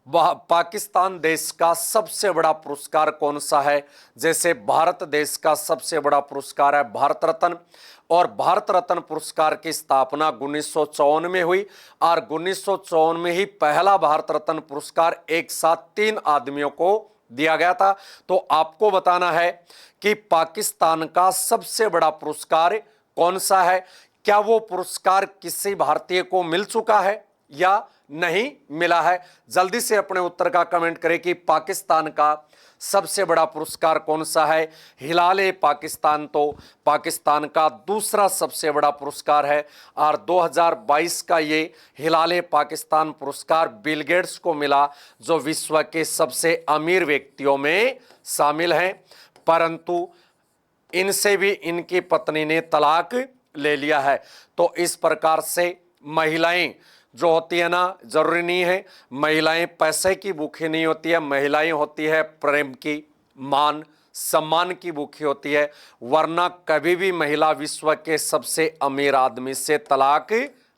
पाकिस्तान देश का सबसे बड़ा पुरस्कार कौन सा है? जैसे भारत देश का सबसे बड़ा पुरस्कार है भारत रत्न, और भारत रत्न पुरस्कार की स्थापना 1954 में हुई, और 1954 में ही पहला भारत रत्न पुरस्कार एक साथ 3 आदमियों को दिया गया था। तो आपको बताना है कि पाकिस्तान का सबसे बड़ा पुरस्कार कौन सा है? क्या वो पुरस्कार किसी भारतीय को मिल चुका है या नहीं मिला है? जल्दी से अपने उत्तर का कमेंट करें कि पाकिस्तान का सबसे बड़ा पुरस्कार कौन सा है? हिलाल ए पाकिस्तान तो पाकिस्तान का दूसरा सबसे बड़ा पुरस्कार है, और 2022 का ये हिलाल ए पाकिस्तान पुरस्कार बिल गेट्स को मिला, जो विश्व के सबसे अमीर व्यक्तियों में शामिल हैं। परंतु इनसे भी इनकी पत्नी ने तलाक ले लिया है। तो इस प्रकार से महिलाएं जो होती है ना, जरूरी नहीं है महिलाएं पैसे की भूखी नहीं होती है, महिलाएं होती है प्रेम की, मान सम्मान की भूखी होती है, वरना कभी भी महिला विश्व के सबसे अमीर आदमी से तलाक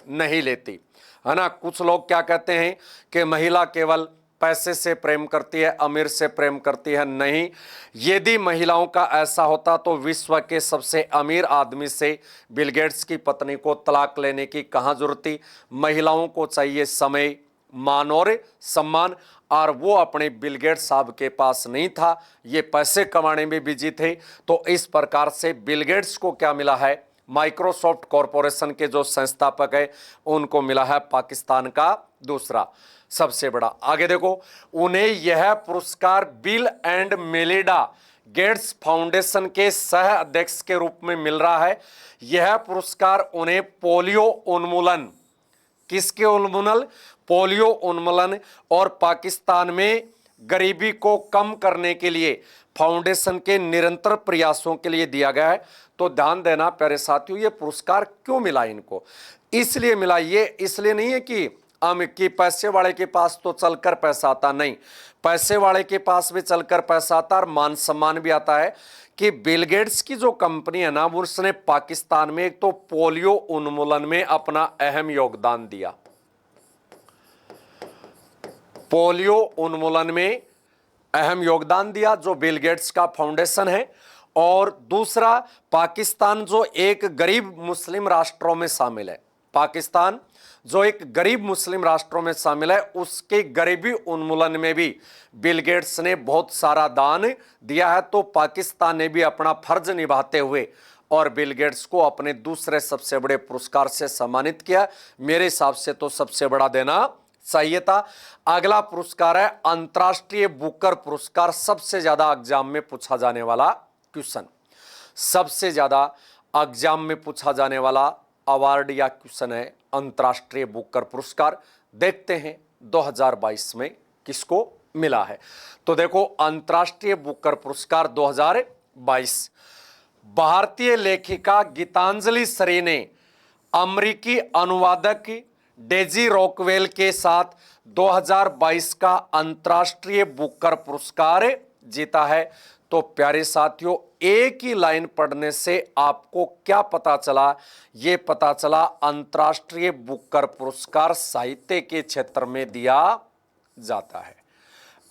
नहीं लेती है ना। कुछ लोग क्या कहते हैं कि महिला केवल पैसे से प्रेम करती है, अमीर से प्रेम करती है। नहीं, यदि महिलाओं का ऐसा होता तो विश्व के सबसे अमीर आदमी से बिल गेट्स की पत्नी को तलाक लेने की कहाँ जरूरत थी? महिलाओं को चाहिए समय, मान और सम्मान, और वो अपने बिल गेट्स साहब के पास नहीं था, ये पैसे कमाने में बिजी थे। तो इस प्रकार से बिल गेट्स को क्या मिला है? माइक्रोसॉफ्ट कॉरपोरेशन के जो संस्थापक है उनको मिला है पाकिस्तान का दूसरा सबसे बड़ा। आगे देखो, उन्हें यह पुरस्कार bill and Melinda Gates foundation के सह अध्यक्ष के रूप में मिल रहा है। यह पुरस्कार उन्हें पोलियो उन्मूलन, किसके उन्मूलन? पोलियो उन्मूलन और पाकिस्तान में गरीबी को कम करने के लिए फाउंडेशन के निरंतर प्रयासों के लिए दिया गया है। तो ध्यान देना प्यारे साथियों, ये पुरस्कार क्यों मिला इनको? इसलिए मिला, ये इसलिए नहीं है कि पैसे वाले के पास तो चलकर पैसा आता, नहीं, पैसे वाले के पास भी चलकर पैसा आता और मान सम्मान भी आता है कि बिल गेट्स की जो कंपनी है ना, वो उसने पाकिस्तान में एक तो पोलियो उन्मूलन में अपना अहम योगदान दिया, पोलियो उन्मूलन में अहम योगदान दिया जो बिल गेट्स का फाउंडेशन है। और दूसरा, पाकिस्तान जो एक गरीब मुस्लिम राष्ट्रों में शामिल है, पाकिस्तान जो एक गरीब मुस्लिम राष्ट्रों में शामिल है, उसके गरीबी उन्मूलन में भी बिल गेट्स ने बहुत सारा दान दिया है। तो पाकिस्तान ने भी अपना फर्ज निभाते हुए और बिल गेट्स को अपने दूसरे सबसे बड़े पुरस्कार से सम्मानित किया। मेरे हिसाब से तो सबसे बड़ा देना चाहिए था। अगला पुरस्कार है अंतर्राष्ट्रीय बुकर पुरस्कार, सबसे ज्यादा एग्जाम में पूछा जाने वाला क्वेश्चन, सबसे ज्यादा एग्जाम में पूछा जाने वाला अवार्ड या क्वेश्चन है अंतर्राष्ट्रीय बुकर पुरस्कार। देखते हैं 2022 में किसको मिला है। तो देखो, अंतर्राष्ट्रीय बुकर पुरस्कार 2022 भारतीय लेखिका गीतांजलि सरी ने अमेरिकी अनुवादक डेजी रॉकवेल के साथ 2022 का अंतर्राष्ट्रीय बुकर पुरस्कार जीता है। तो प्यारे साथियों, एक ही लाइन पढ़ने से आपको क्या पता चला? ये पता चला अंतर्राष्ट्रीय बुकर पुरस्कार साहित्य के क्षेत्र में दिया जाता है।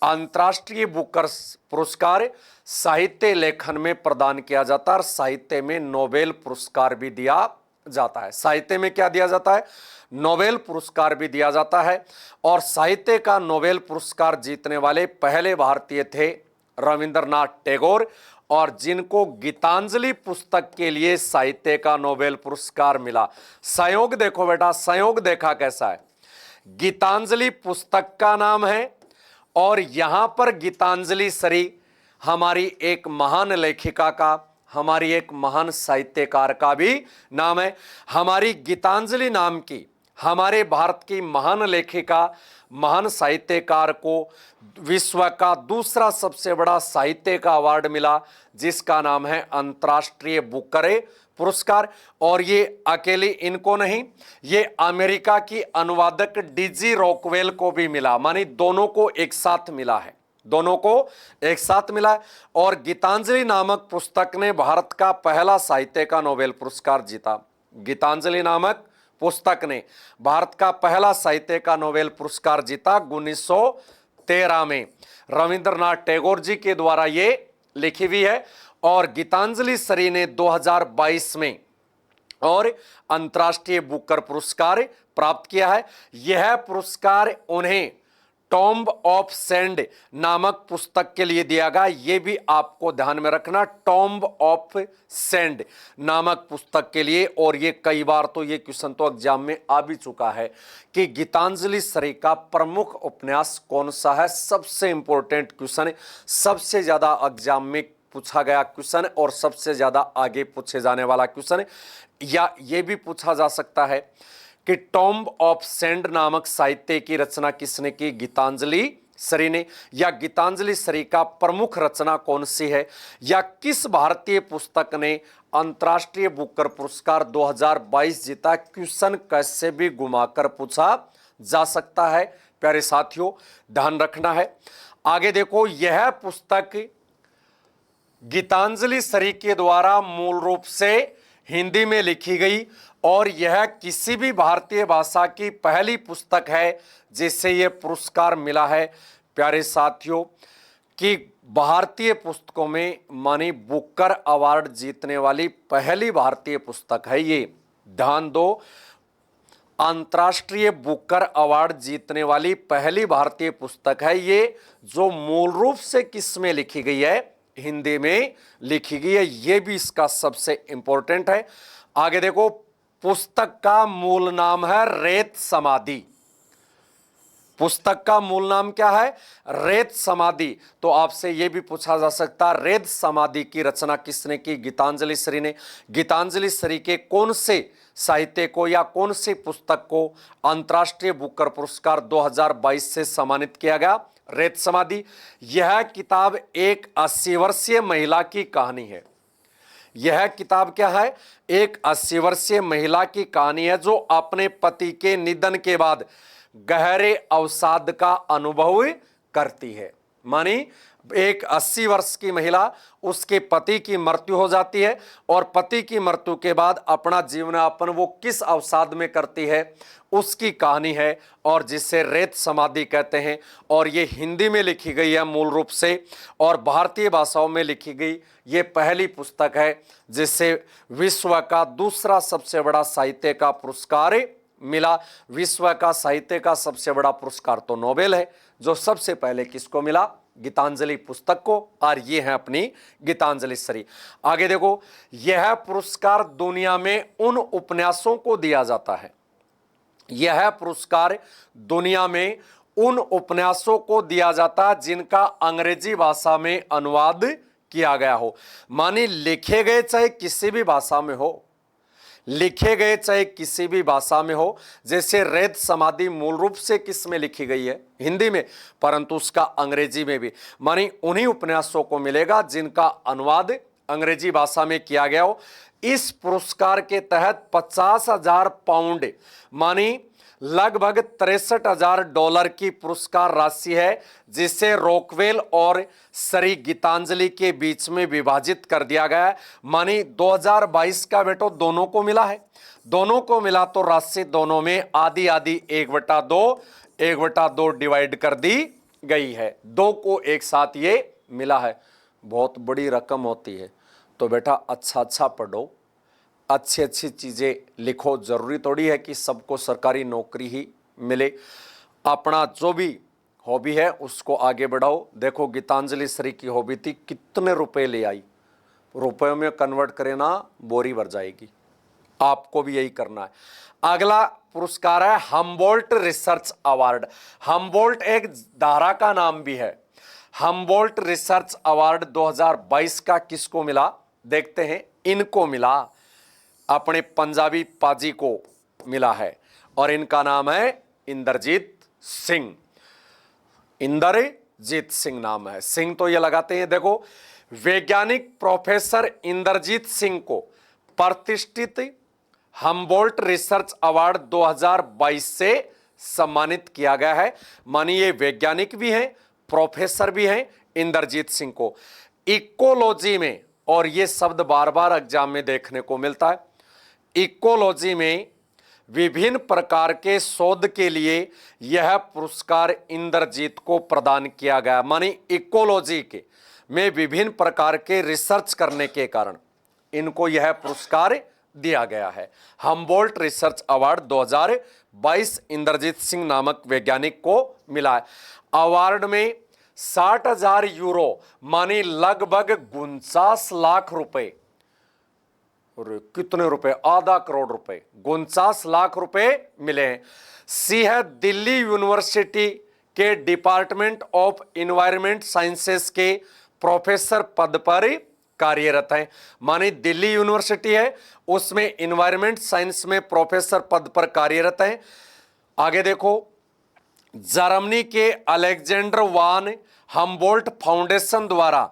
अंतर्राष्ट्रीय बुकर पुरस्कार साहित्य लेखन में प्रदान किया जाता है और साहित्य में नोबेल पुरस्कार भी दिया जाता है। साहित्य में क्या दिया जाता है? नोबेल पुरस्कार भी दिया जाता है। और साहित्य का नोबेल पुरस्कार जीतने वाले पहले भारतीय थे रविंद्रनाथ टैगोर, और जिनको गीतांजलि पुस्तक के लिए साहित्य का नोबेल पुरस्कार मिला। संयोग देखो बेटा, संयोग देखा कैसा है। गीतांजलि पुस्तक का नाम है और यहां पर गीतांजलि सरी हमारी एक महान लेखिका का, हमारी एक महान साहित्यकार का भी नाम है। हमारी गीतांजलि नाम की हमारे भारत की महान लेखिका, महान साहित्यकार को विश्व का दूसरा सबसे बड़ा साहित्य का अवार्ड मिला, जिसका नाम है अंतर्राष्ट्रीय बुकर पुरस्कार। और ये अकेले इनको नहीं, ये अमेरिका की अनुवादक डेजी रॉकवेल को भी मिला, मानी दोनों को एक साथ मिला है, दोनों को एक साथ मिला है। और गीतांजलि नामक पुस्तक ने भारत का पहला साहित्य का नोबेल पुरस्कार जीता। गीतांजलि नामक पुस्तक ने भारत का पहला साहित्य का नोबेल पुरस्कार जीता 1913 में। रविंद्रनाथ टैगोर जी के द्वारा ये लिखी हुई है। और गीतांजलि सरी ने 2022 में और अंतर्राष्ट्रीय बुकर पुरस्कार प्राप्त किया है। यह पुरस्कार उन्हें टॉम्ब ऑफ सैंड नामक पुस्तक के लिए दिया गया। यह भी आपको ध्यान में रखना, टॉम्ब ऑफ सैंड नामक पुस्तक के लिए। और ये कई बार तो ये क्वेश्चन तो एग्जाम में आ भी चुका है कि गीतांजलि सरी का प्रमुख उपन्यास कौन सा है। सबसे इंपॉर्टेंट क्वेश्चन है, सबसे ज्यादा एग्जाम में पूछा गया क्वेश्चन और सबसे ज्यादा आगे पूछे जाने वाला क्वेश्चन है। या ये भी पूछा जा सकता है कि टॉम्ब ऑफ सैंड नामक साहित्य की रचना किसने की? गीतांजलि सरी ने। या गीतांजलि सरी का प्रमुख रचना कौन सी है? या किस भारतीय पुस्तक ने अंतर्राष्ट्रीय बुकर पुरस्कार 2022 जीता? क्वेश्चन कैसे भी घुमाकर पूछा जा सकता है। प्यारे साथियों, ध्यान रखना है। आगे देखो, यह पुस्तक गीतांजलि सरी के द्वारा मूल रूप से हिंदी में लिखी गई और यह किसी भी भारतीय भाषा की पहली पुस्तक है जिसे यह पुरस्कार मिला है। प्यारे साथियों, कि भारतीय पुस्तकों में मानी बुकर अवार्ड जीतने वाली पहली भारतीय पुस्तक है ये। ध्यान दो, अंतर्राष्ट्रीय बुकर अवार्ड जीतने वाली पहली भारतीय पुस्तक है ये, जो मूल रूप से किस में लिखी गई है? हिंदी में लिखी गई है। ये भी इसका सबसे इंपॉर्टेंट है। आगे देखो, पुस्तक का मूल नाम है रेत समाधि। पुस्तक का मूल नाम क्या है? रेत समाधि। तो आपसे यह भी पूछा जा सकता है, रेत समाधि की रचना किसने की? गीतांजलि श्री ने। गीतांजलि श्री के कौन से साहित्य को या कौन सी पुस्तक को अंतर्राष्ट्रीय बुकर पुरस्कार 2022 से सम्मानित किया गया? रेत समाधि। यह किताब एक 80 वर्षीय महिला की कहानी है। यह किताब क्या है? एक 80 वर्षीय महिला की कहानी है जो अपने पति के निधन के बाद गहरे अवसाद का अनुभव करती है। मानी एक 80 वर्ष की महिला, उसके पति की मृत्यु हो जाती है और पति की मृत्यु के बाद अपना जीवन यापन वो किस अवसाद में करती है, उसकी कहानी है, और जिसे रेत समाधि कहते हैं। और ये हिंदी में लिखी गई है मूल रूप से, और भारतीय भाषाओं में लिखी गई ये पहली पुस्तक है जिसे विश्व का दूसरा सबसे बड़ा साहित्य का पुरस्कार मिला। विश्व का साहित्य का सबसे बड़ा पुरस्कार तो नोबेल है, जो सबसे पहले किसको मिला? गीतांजलि पुस्तक को। और ये है अपनी गीतांजलि श्री। आगे देखो, यह पुरस्कार दुनिया में उन उपन्यासों को दिया जाता है, यह पुरस्कार दुनिया में उन उपन्यासों को दिया जाता है जिनका अंग्रेजी भाषा में अनुवाद किया गया हो। माने लिखे गए चाहे किसी भी भाषा में हो, लिखे गए चाहे किसी भी भाषा में हो। जैसे रेत समाधि मूल रूप से किस में लिखी गई है? हिंदी में, परंतु उसका अंग्रेजी में भी। मानी उन्हीं उपन्यासों को मिलेगा जिनका अनुवाद अंग्रेजी भाषा में किया गया हो। इस पुरस्कार के तहत 50,000 पाउंड मानी लगभग $63,000 की पुरस्कार राशि है, जिसे रॉकवेल और श्री गीतांजलि के बीच में विभाजित कर दिया गया है। मानी 2022 का बेटो दोनों को मिला है, दोनों को मिला तो राशि दोनों में आधी आधी 1/2 डिवाइड कर दी गई है। 2 को एक साथ ये मिला है। बहुत बड़ी रकम होती है। तो बेटा अच्छा पढ़ो, अच्छी अच्छी चीज़ें लिखो। जरूरी थोड़ी है कि सबको सरकारी नौकरी ही मिले। अपना जो भी हॉबी है उसको आगे बढ़ाओ। देखो गीतांजलि श्री की हॉबी थी, कितने रुपए ले आई, रुपयों में कन्वर्ट करे ना बोरी भर जाएगी। आपको भी यही करना है। अगला पुरस्कार है हम्बोल्ट रिसर्च अवार्ड। हम्बोल्ट एक धारा का नाम भी है। हम्बोल्ट रिसर्च अवार्ड 2022 का किसको मिला? देखते हैं। इनको मिला, अपने पंजाबी पाजी को मिला है, और इनका नाम है इंद्रजीत सिंह। इंद्रजीत सिंह नाम है, सिंह तो ये लगाते हैं। देखो, वैज्ञानिक प्रोफेसर इंद्रजीत सिंह को प्रतिष्ठित हम्बोल्ट रिसर्च अवार्ड 2022 से सम्मानित किया गया है। मानिए वैज्ञानिक भी हैं, प्रोफेसर भी हैं इंद्रजीत सिंह को इकोलॉजी में, और ये शब्द बार बार एग्जाम में देखने को मिलता है। इकोलॉजी में विभिन्न प्रकार के शोध के लिए यह पुरस्कार इंद्रजीत को प्रदान किया गया। मानी इकोलॉजी के में विभिन्न प्रकार के रिसर्च करने के कारण इनको यह पुरस्कार दिया गया है। Humboldt Research Award 2022 Indrajit Singh नामक वैज्ञानिक को मिला है। अवार्ड में 60,000 यूरो मानी लगभग 49 लाख रुपए, कितने रुपए? आधा करोड़ रुपए, 49 लाख रुपए मिले हैं। सिंह दिल्ली यूनिवर्सिटी के डिपार्टमेंट ऑफ एनवायरमेंट साइंसेस के प्रोफेसर पद पर कार्यरत हैं। मानी दिल्ली यूनिवर्सिटी है, उसमें एनवायरमेंट साइंस में प्रोफेसर पद पर कार्यरत हैं। आगे देखो, जर्मनी के अलेक्जेंडर वान हम्बोल्ट फाउंडेशन द्वारा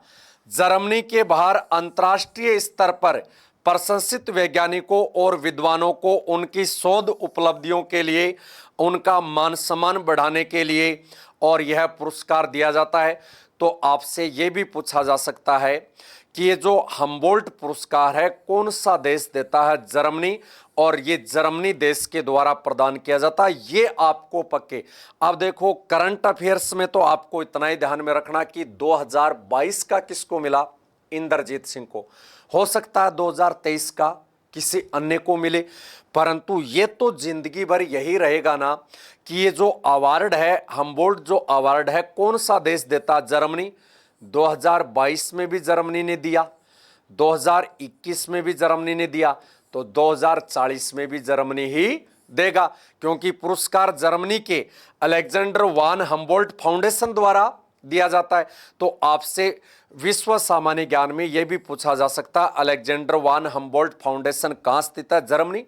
जर्मनी के बाहर अंतर्राष्ट्रीय स्तर पर प्रशंसित वैज्ञानिकों और विद्वानों को उनकी शोध उपलब्धियों के लिए, उनका मान सम्मान बढ़ाने के लिए और यह पुरस्कार दिया जाता है। तो आपसे यह भी पूछा जा सकता है कि ये जो हम्बोल्ट पुरस्कार है कौन सा देश देता है? जर्मनी, और ये जर्मनी देश के द्वारा प्रदान किया जाता है। ये आपको पक्के। अब देखो करंट अफेयर्स में तो आपको इतना ही ध्यान में रखना कि 2022 का किसको मिला? इंद्रजीत सिंह को। हो सकता है 2023 का किसी अन्य को मिले, परंतु ये तो जिंदगी भर यही रहेगा ना कि ये जो अवार्ड है, हम्बोल्ट जो अवार्ड है, कौन सा देश देता? जर्मनी। 2022 में भी जर्मनी ने दिया, 2021 में भी जर्मनी ने दिया, तो 2040 में भी जर्मनी ही देगा, क्योंकि पुरस्कार जर्मनी के अलेक्जेंडर वान हम्बोल्ट फाउंडेशन द्वारा दिया जाता है। तो आपसे विश्व सामान्य ज्ञान में यह भी पूछा जा सकता है, अलेक्जेंडर वान हम्बोल्ट फाउंडेशन कहां स्थित है? जर्मनी।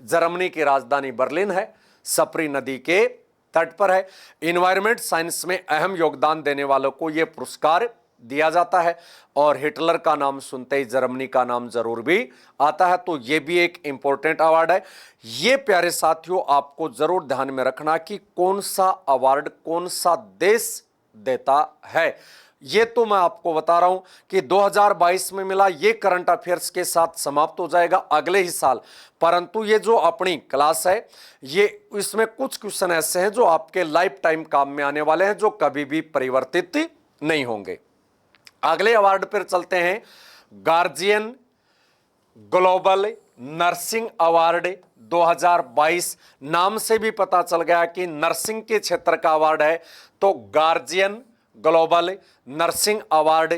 जर्मनी की राजधानी बर्लिन है, सप्री नदी के तट पर है। इन्वायरमेंट साइंस में अहम योगदान देने वालों को यह पुरस्कार दिया जाता है, और हिटलर का नाम सुनते ही जर्मनी का नाम जरूर भी आता है। तो यह भी एक इंपॉर्टेंट अवार्ड है। यह प्यारे साथियों आपको जरूर ध्यान में रखना कि कौन सा अवार्ड कौन सा देश देता है। ये तो मैं आपको बता रहा हूं कि 2022 में मिला, ये करंट अफेयर्स के साथ समाप्त हो जाएगा अगले ही साल। परंतु ये जो अपनी क्लास है, ये इसमें कुछ क्वेश्चन ऐसे हैं जो आपके लाइफ टाइम काम में आने वाले हैं, जो कभी भी परिवर्तित नहीं होंगे। अगले अवार्ड पर चलते हैं। Guardian Global Nursing award 2022। नाम से भी पता चल गया कि नर्सिंग के क्षेत्र का अवार्ड है। तो गार्जियन ग्लोबल नर्सिंग अवार्ड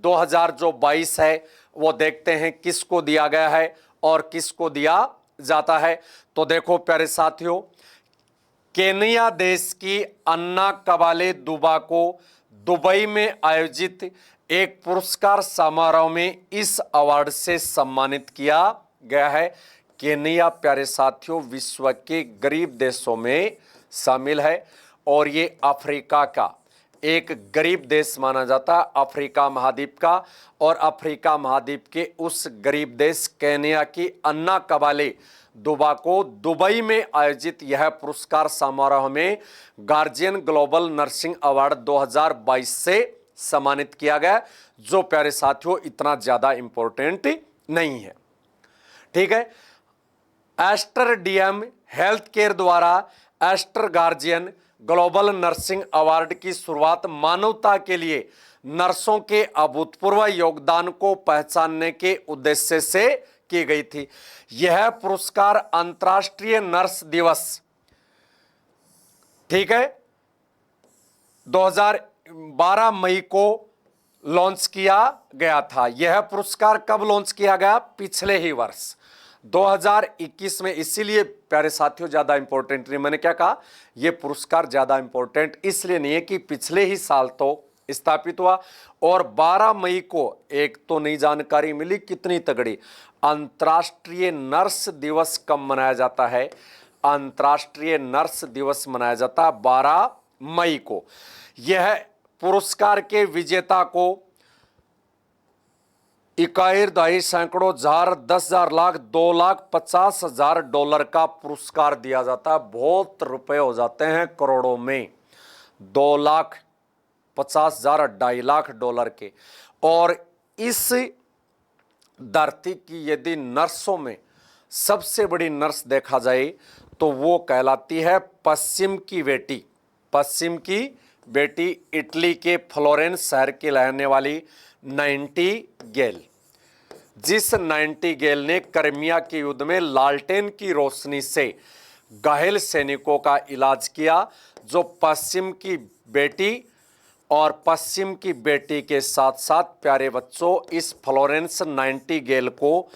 2022 है, वो देखते हैं किसको दिया गया है और किसको दिया जाता है। तो देखो प्यारे साथियों, केनिया देश की अन्ना कबाले दुबा को दुबई में आयोजित एक पुरस्कार समारोह में इस अवार्ड से सम्मानित किया गया है। केनिया प्यारे साथियों विश्व के गरीब देशों में शामिल है, और ये अफ्रीका का एक गरीब देश माना जाता है, अफ्रीका महाद्वीप का। और अफ्रीका महाद्वीप के उस गरीब देश केनिया की अन्ना कबाले दुबा को दुबई में आयोजित यह पुरस्कार समारोह में गार्जियन ग्लोबल नर्सिंग अवार्ड 2022 से सम्मानित किया गया, जो प्यारे साथियों इतना ज्यादा इंपॉर्टेंट नहीं है। ठीक है। एस्टर डीएम हेल्थ केयर द्वारा Aster Guardian Global Nursing Award की शुरुआत मानवता के लिए नर्सों के अभूतपूर्व योगदान को पहचानने के उद्देश्य से की गई थी। यह पुरस्कार अंतर्राष्ट्रीय नर्स दिवस, ठीक है, 2012 मई को लॉन्च किया गया था। यह पुरस्कार कब लॉन्च किया गया? पिछले ही वर्ष 2021 में। इसीलिए प्यारे साथियों ज्यादा इंपॉर्टेंट नहीं। मैंने क्या कहा, यह पुरस्कार ज्यादा इंपॉर्टेंट इसलिए नहीं है कि पिछले ही साल तो स्थापित हुआ, और 12 मई को एक तो नई जानकारी मिली, कितनी तगड़ी, अंतर्राष्ट्रीय नर्स दिवस कब मनाया जाता है? अंतर्राष्ट्रीय नर्स दिवस मनाया जाता है 12 मई को। यह पुरस्कार के विजेता को 21 दहाई सैकड़ों हजार 10,000 लाख 2,50,000 डॉलर का पुरस्कार दिया जाता है। बहुत रुपए हो जाते हैं करोड़ों में, 2,50,000 2.5 लाख डॉलर के। और इस धरती की यदि नर्सों में सबसे बड़ी नर्स देखा जाए तो वो कहलाती है पश्चिम की बेटी। पश्चिम की बेटी इटली के फ्लोरेंस शहर की रहने वाली नाइटिंगेल, जिस नाइटिंगेल ने क्रिमिया के युद्ध में लालटेन की रोशनी से घायल सैनिकों का इलाज किया। जो पश्चिम की बेटी और पश्चिम की बेटी के साथ साथ प्यारे बच्चों, इस फ्लोरेंस नाइटिंगेल को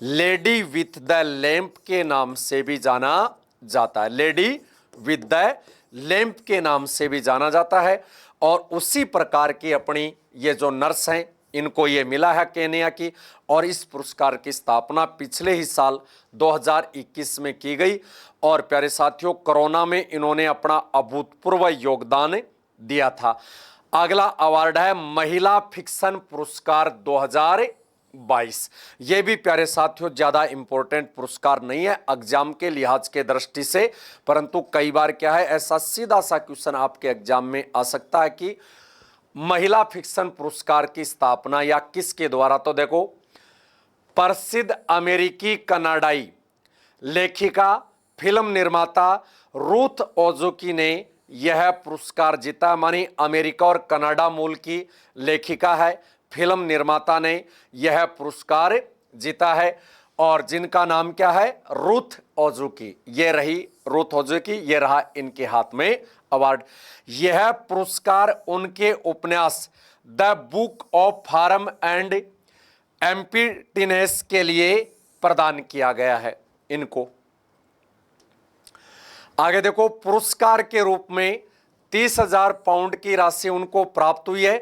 लेडी विथ द लैंप के नाम से भी जाना जाता है। लेडी विथ द लैंप के नाम से भी जाना जाता है। और उसी प्रकार की अपनी ये जो नर्स हैं, इनको ये मिला है केनिया की, और इस पुरस्कार की स्थापना पिछले ही साल 2021 में की गई। और प्यारे साथियों, कोरोना में इन्होंने अपना अभूतपूर्व योगदान दिया था। अगला अवार्ड है महिला फिक्शन पुरस्कार 2022। यह भी प्यारे साथियों ज्यादा इंपॉर्टेंट पुरस्कार नहीं है एग्जाम के लिहाज के दृष्टि से, परंतु कई बार क्या है, ऐसा सीधा सा क्वेश्चन आपके एग्जाम में आ सकता है कि महिला फिक्शन पुरस्कार की स्थापना या किसके द्वारा। तो देखो, प्रसिद्ध अमेरिकी कनाडाई लेखिका फिल्म निर्माता रूथ ओजुकी ने यह पुरस्कार जीता। मानी अमेरिका और कनाडा मूल की लेखिका है, फिल्म निर्माता ने यह पुरस्कार जीता है, और जिनका नाम क्या है? रूथ ओजुकी। ये रही रूथ ओजुकी, ये रहा इनके हाथ में अवार्ड। यह पुरस्कार उनके उपन्यास The Book of Form and Emptiness के लिए प्रदान किया गया है इनको। आगे देखो, पुरस्कार के रूप में 30,000 पाउंड की राशि उनको प्राप्त हुई है।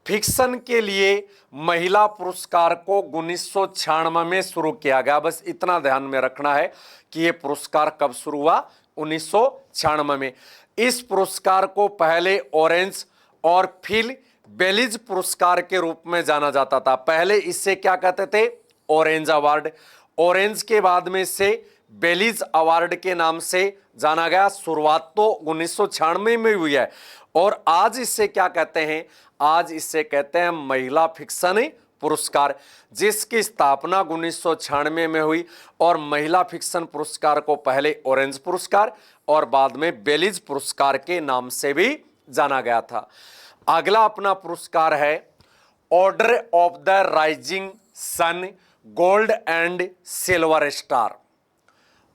फिक्शन के लिए महिला पुरस्कार को 1996 में शुरू किया गया। बस इतना ध्यान में रखना है कि यह पुरस्कार कब शुरू हुआ, 1996 में। इस पुरस्कार को पहले ऑरेंज और फिर बेलिज पुरस्कार के रूप में जाना जाता था। पहले इससे क्या कहते थे, ऑरेंज अवार्ड। ऑरेंज के बाद में इसे बेलिज अवार्ड के नाम से जाना गया। शुरुआत तो 1996 में हुई है और आज इसे क्या कहते हैं, आज इसे कहते हैं महिला फिक्शन पुरस्कार, जिसकी स्थापना 1996 में हुई। और महिला फिक्शन पुरस्कार को पहले ऑरेंज पुरस्कार और बाद में बेलिज पुरस्कार के नाम से भी जाना गया था। अगला अपना पुरस्कार है Order of the Rising Sun Gold and Silver Star.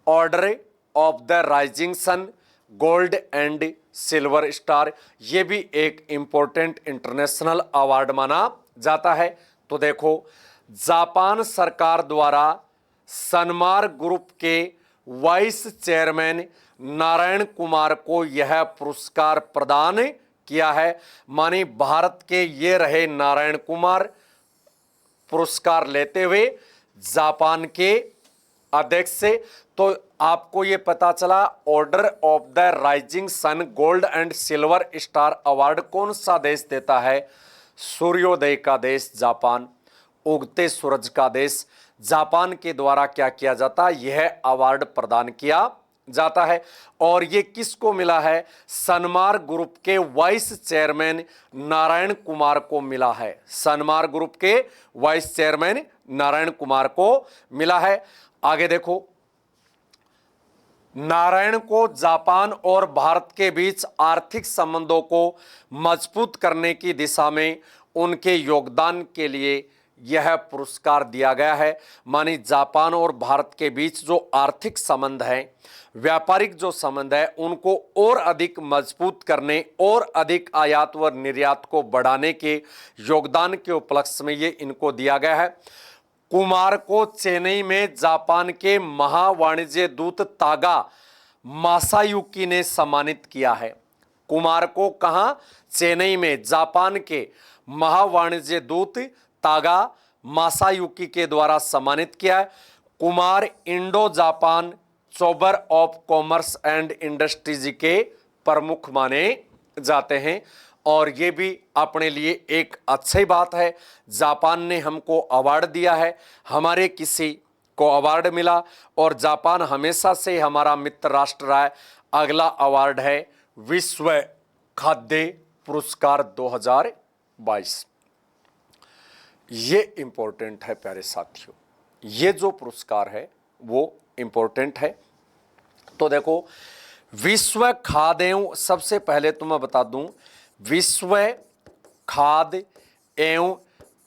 Order of the Rising Sun Gold and Silver Star, यह भी एक इंपॉर्टेंट इंटरनेशनल अवार्ड माना जाता है। तो देखो, जापान सरकार द्वारा सनमार ग्रुप के वाइस चेयरमैन नारायण कुमार को यह पुरस्कार प्रदान किया है। मानी भारत के ये रहे नारायण कुमार, पुरस्कार लेते हुए जापान के अध्यक्ष से। तो आपको ये पता चला Order of the Rising Sun Gold and Silver Star Award कौन सा देश देता है, सूर्योदय का देश जापान, उगते सूरज का देश जापान के द्वारा क्या किया जाता है, यह अवार्ड प्रदान किया जाता है। और ये किसको मिला है, सनमार ग्रुप के वाइस चेयरमैन नारायण कुमार को मिला है। सनमार ग्रुप के वाइस चेयरमैन नारायण कुमार को मिला है। आगे देखो, नारायण को जापान और भारत के बीच आर्थिक संबंधों को मजबूत करने की दिशा में उनके योगदान के लिए यह पुरस्कार दिया गया है। मानी जापान और भारत के बीच जो आर्थिक संबंध है, व्यापारिक जो संबंध है, उनको और अधिक मजबूत करने और अधिक आयात व निर्यात को बढ़ाने के योगदान के उपलक्ष्य में ये इनको दिया गया है। कुमार को चेन्नई में जापान के महावाणिज्य दूत तागा मासायुकी ने सम्मानित किया है। कुमार को कहां, चेन्नई में जापान के महावाणिज्य दूत तागा मासायुकी के द्वारा सम्मानित किया है। Kumar Indo Japan chamber of commerce and industries के प्रमुख माने जाते हैं। और ये भी अपने लिए एक अच्छी बात है, जापान ने हमको अवार्ड दिया है, हमारे किसी को अवार्ड मिला और जापान हमेशा से हमारा मित्र राष्ट्र रहा है। अगला अवार्ड है विश्व खाद्य पुरस्कार 2022। ये इंपॉर्टेंट है प्यारे साथियों, ये जो पुरस्कार है वो इंपॉर्टेंट है। तो देखो, विश्व खाद्य एवं, सबसे पहले तो मैं बता दूं, विश्व खाद्य एवं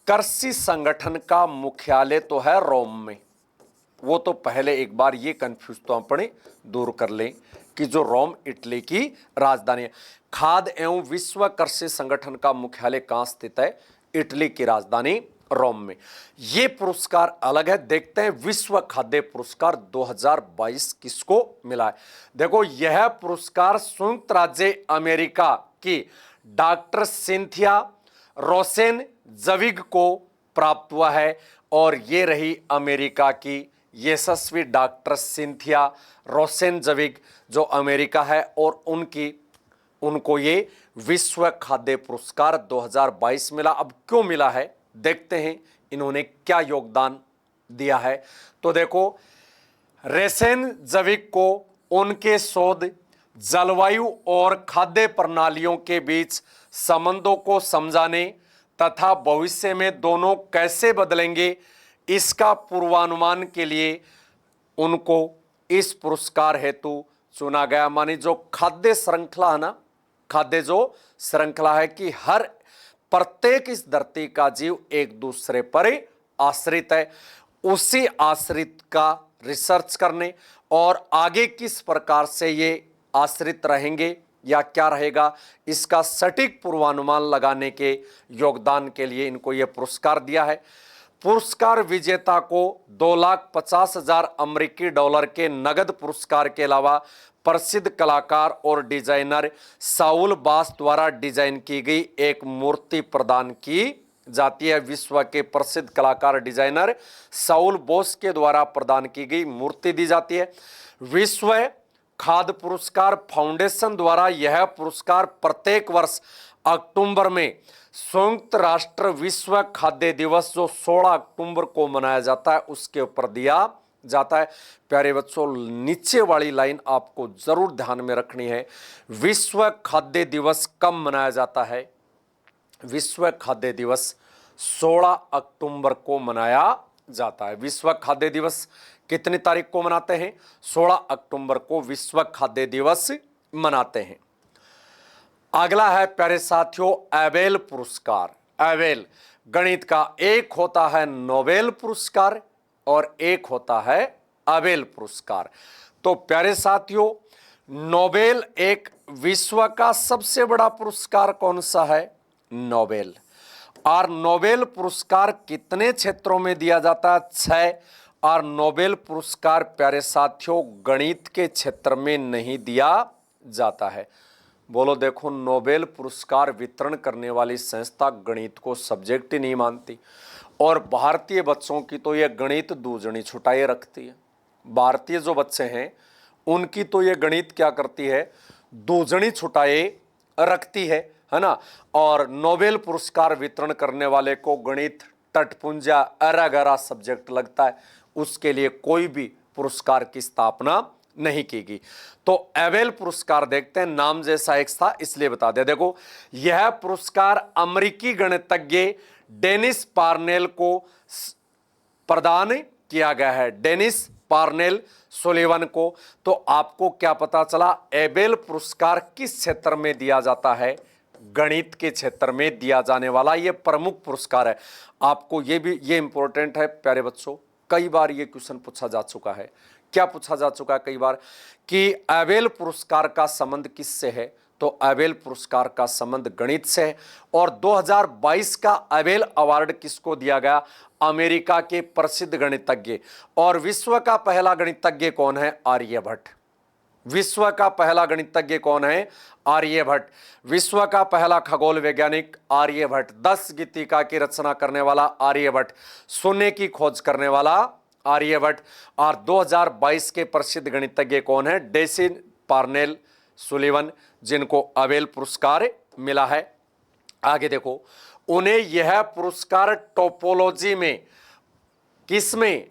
कृषि संगठन का मुख्यालय तो है रोम में। वो तो पहले एक बार ये कंफ्यूज तो अपने दूर कर लें कि जो रोम इटली की राजधानी है। खाद्य एवं विश्व कृषि संगठन का मुख्यालय कहाँ स्थित है, इटली की राजधानी रोम में। ये पुरस्कार अलग है। देखते हैं विश्व खाद्य पुरस्कार 2022 किसको मिला है। देखो, यह पुरस्कार संयुक्त राज्य अमेरिका की डॉक्टर सिंथिया रोसेन जविग को प्राप्त हुआ है। और ये रही अमेरिका की यशस्वी डॉक्टर सिंथिया रोसेन जविग जो अमेरिका है, और उनको ये विश्व खाद्य पुरस्कार 2022 मिला। अब क्यों मिला है, देखते हैं इन्होंने क्या योगदान दिया है। तो देखो, रोसेन जविग को उनके शोध जलवायु और खाद्य प्रणालियों के बीच संबंधों को समझाने तथा भविष्य में दोनों कैसे बदलेंगे इसका पूर्वानुमान के लिए उनको इस पुरस्कार हेतु चुना गया। मानी जो खाद्य श्रृंखला है ना, खाद्य जो श्रृंखला है कि हर प्रत्येक इस धरती का जीव एक दूसरे पर आश्रित है, उसी आश्रित का रिसर्च करने और आगे किस प्रकार से ये आश्रित रहेंगे या क्या रहेगा, इसका सटीक पूर्वानुमान लगाने के योगदान के लिए इनको यह पुरस्कार दिया है। पुरस्कार विजेता को 2,50,000 अमेरिकी डॉलर के नगद पुरस्कार के अलावा प्रसिद्ध कलाकार और डिजाइनर साउल बास द्वारा डिजाइन की गई एक मूर्ति प्रदान की जाती है। विश्व के प्रसिद्ध कलाकार डिजाइनर साउल बोस के द्वारा प्रदान की गई मूर्ति दी जाती है। विश्व खाद्य पुरस्कार फाउंडेशन द्वारा यह पुरस्कार प्रत्येक वर्ष अक्टूबर में संयुक्त राष्ट्र विश्व खाद्य दिवस जो 16 अक्टूबर को मनाया जाता है उसके ऊपर दिया जाता है। प्यारे बच्चों, नीचे वाली लाइन आपको जरूर ध्यान में रखनी है। विश्व खाद्य दिवस कब मनाया जाता है? विश्व खाद्य दिवस 16 अक्टूबर को मनाया जाता है। विश्व खाद्य दिवस कितनी तारीख को मनाते हैं? 16 अक्टूबर को विश्व खाद्य दिवस मनाते हैं। अगला है प्यारे साथियों एबेल पुरस्कार। एबेल गणित का एक होता है नोबेल पुरस्कार और एक होता है एबेल पुरस्कार। तो प्यारे साथियों, नोबेल एक विश्व का सबसे बड़ा पुरस्कार कौन सा है? नोबेल। और नोबेल पुरस्कार कितने क्षेत्रों में दिया जाता है? 6। और नोबेल पुरस्कार प्यारे साथियों गणित के क्षेत्र में नहीं दिया जाता है। बोलो देखो, नोबेल पुरस्कार वितरण करने वाली संस्था गणित को सब्जेक्ट ही नहीं मानती और भारतीय बच्चों की तो यह गणित दूजनी छुटाई रखती है। भारतीय जो बच्चे हैं उनकी तो ये गणित क्या करती है? दूजनी छुटाई रखती है ना। और नोबेल पुरस्कार वितरण करने वाले को गणित टटपुंजा अरा-गरा सब्जेक्ट लगता है, उसके लिए कोई भी पुरस्कार की स्थापना नहीं की गई। तो एबेल पुरस्कार देखते हैं, नाम जैसा एक था इसलिए बता दे। देखो, यह पुरस्कार अमेरिकी गणितज्ञ डेनिस पार्नेल को प्रदान किया गया है। डेनिस पार्नेल सुलिवन को। तो आपको क्या पता चला? एबेल पुरस्कार किस क्षेत्र में दिया जाता है? गणित के क्षेत्र में दिया जाने वाला यह प्रमुख पुरस्कार है। आपको ये इंपॉर्टेंट है प्यारे बच्चों, कई बार ये क्वेश्चन पूछा जा चुका है। क्या पूछा जा चुका है कई बार कि एबेल पुरस्कार का संबंध किससे है? तो एबेल पुरस्कार का संबंध गणित से है। और 2022 का एबेल अवार्ड किसको दिया गया? अमेरिका के प्रसिद्ध गणितज्ञ। और विश्व का पहला गणितज्ञ कौन है? आर्यभट्ट। विश्व का पहला गणितज्ञ कौन है? आर्यभट्ट। विश्व का पहला खगोल वैज्ञानिक आर्यभट्ट। 10 गीतिका की रचना करने वाला आर्यभट्ट। शून्य की खोज करने वाला आर्यभट्ट। और 2022 के प्रसिद्ध गणितज्ञ कौन है? डेनिस पार्नेल सुलिवन, जिनको एबेल पुरस्कार मिला है। आगे देखो, उन्हें यह पुरस्कार टोपोलॉजी में, किसमें?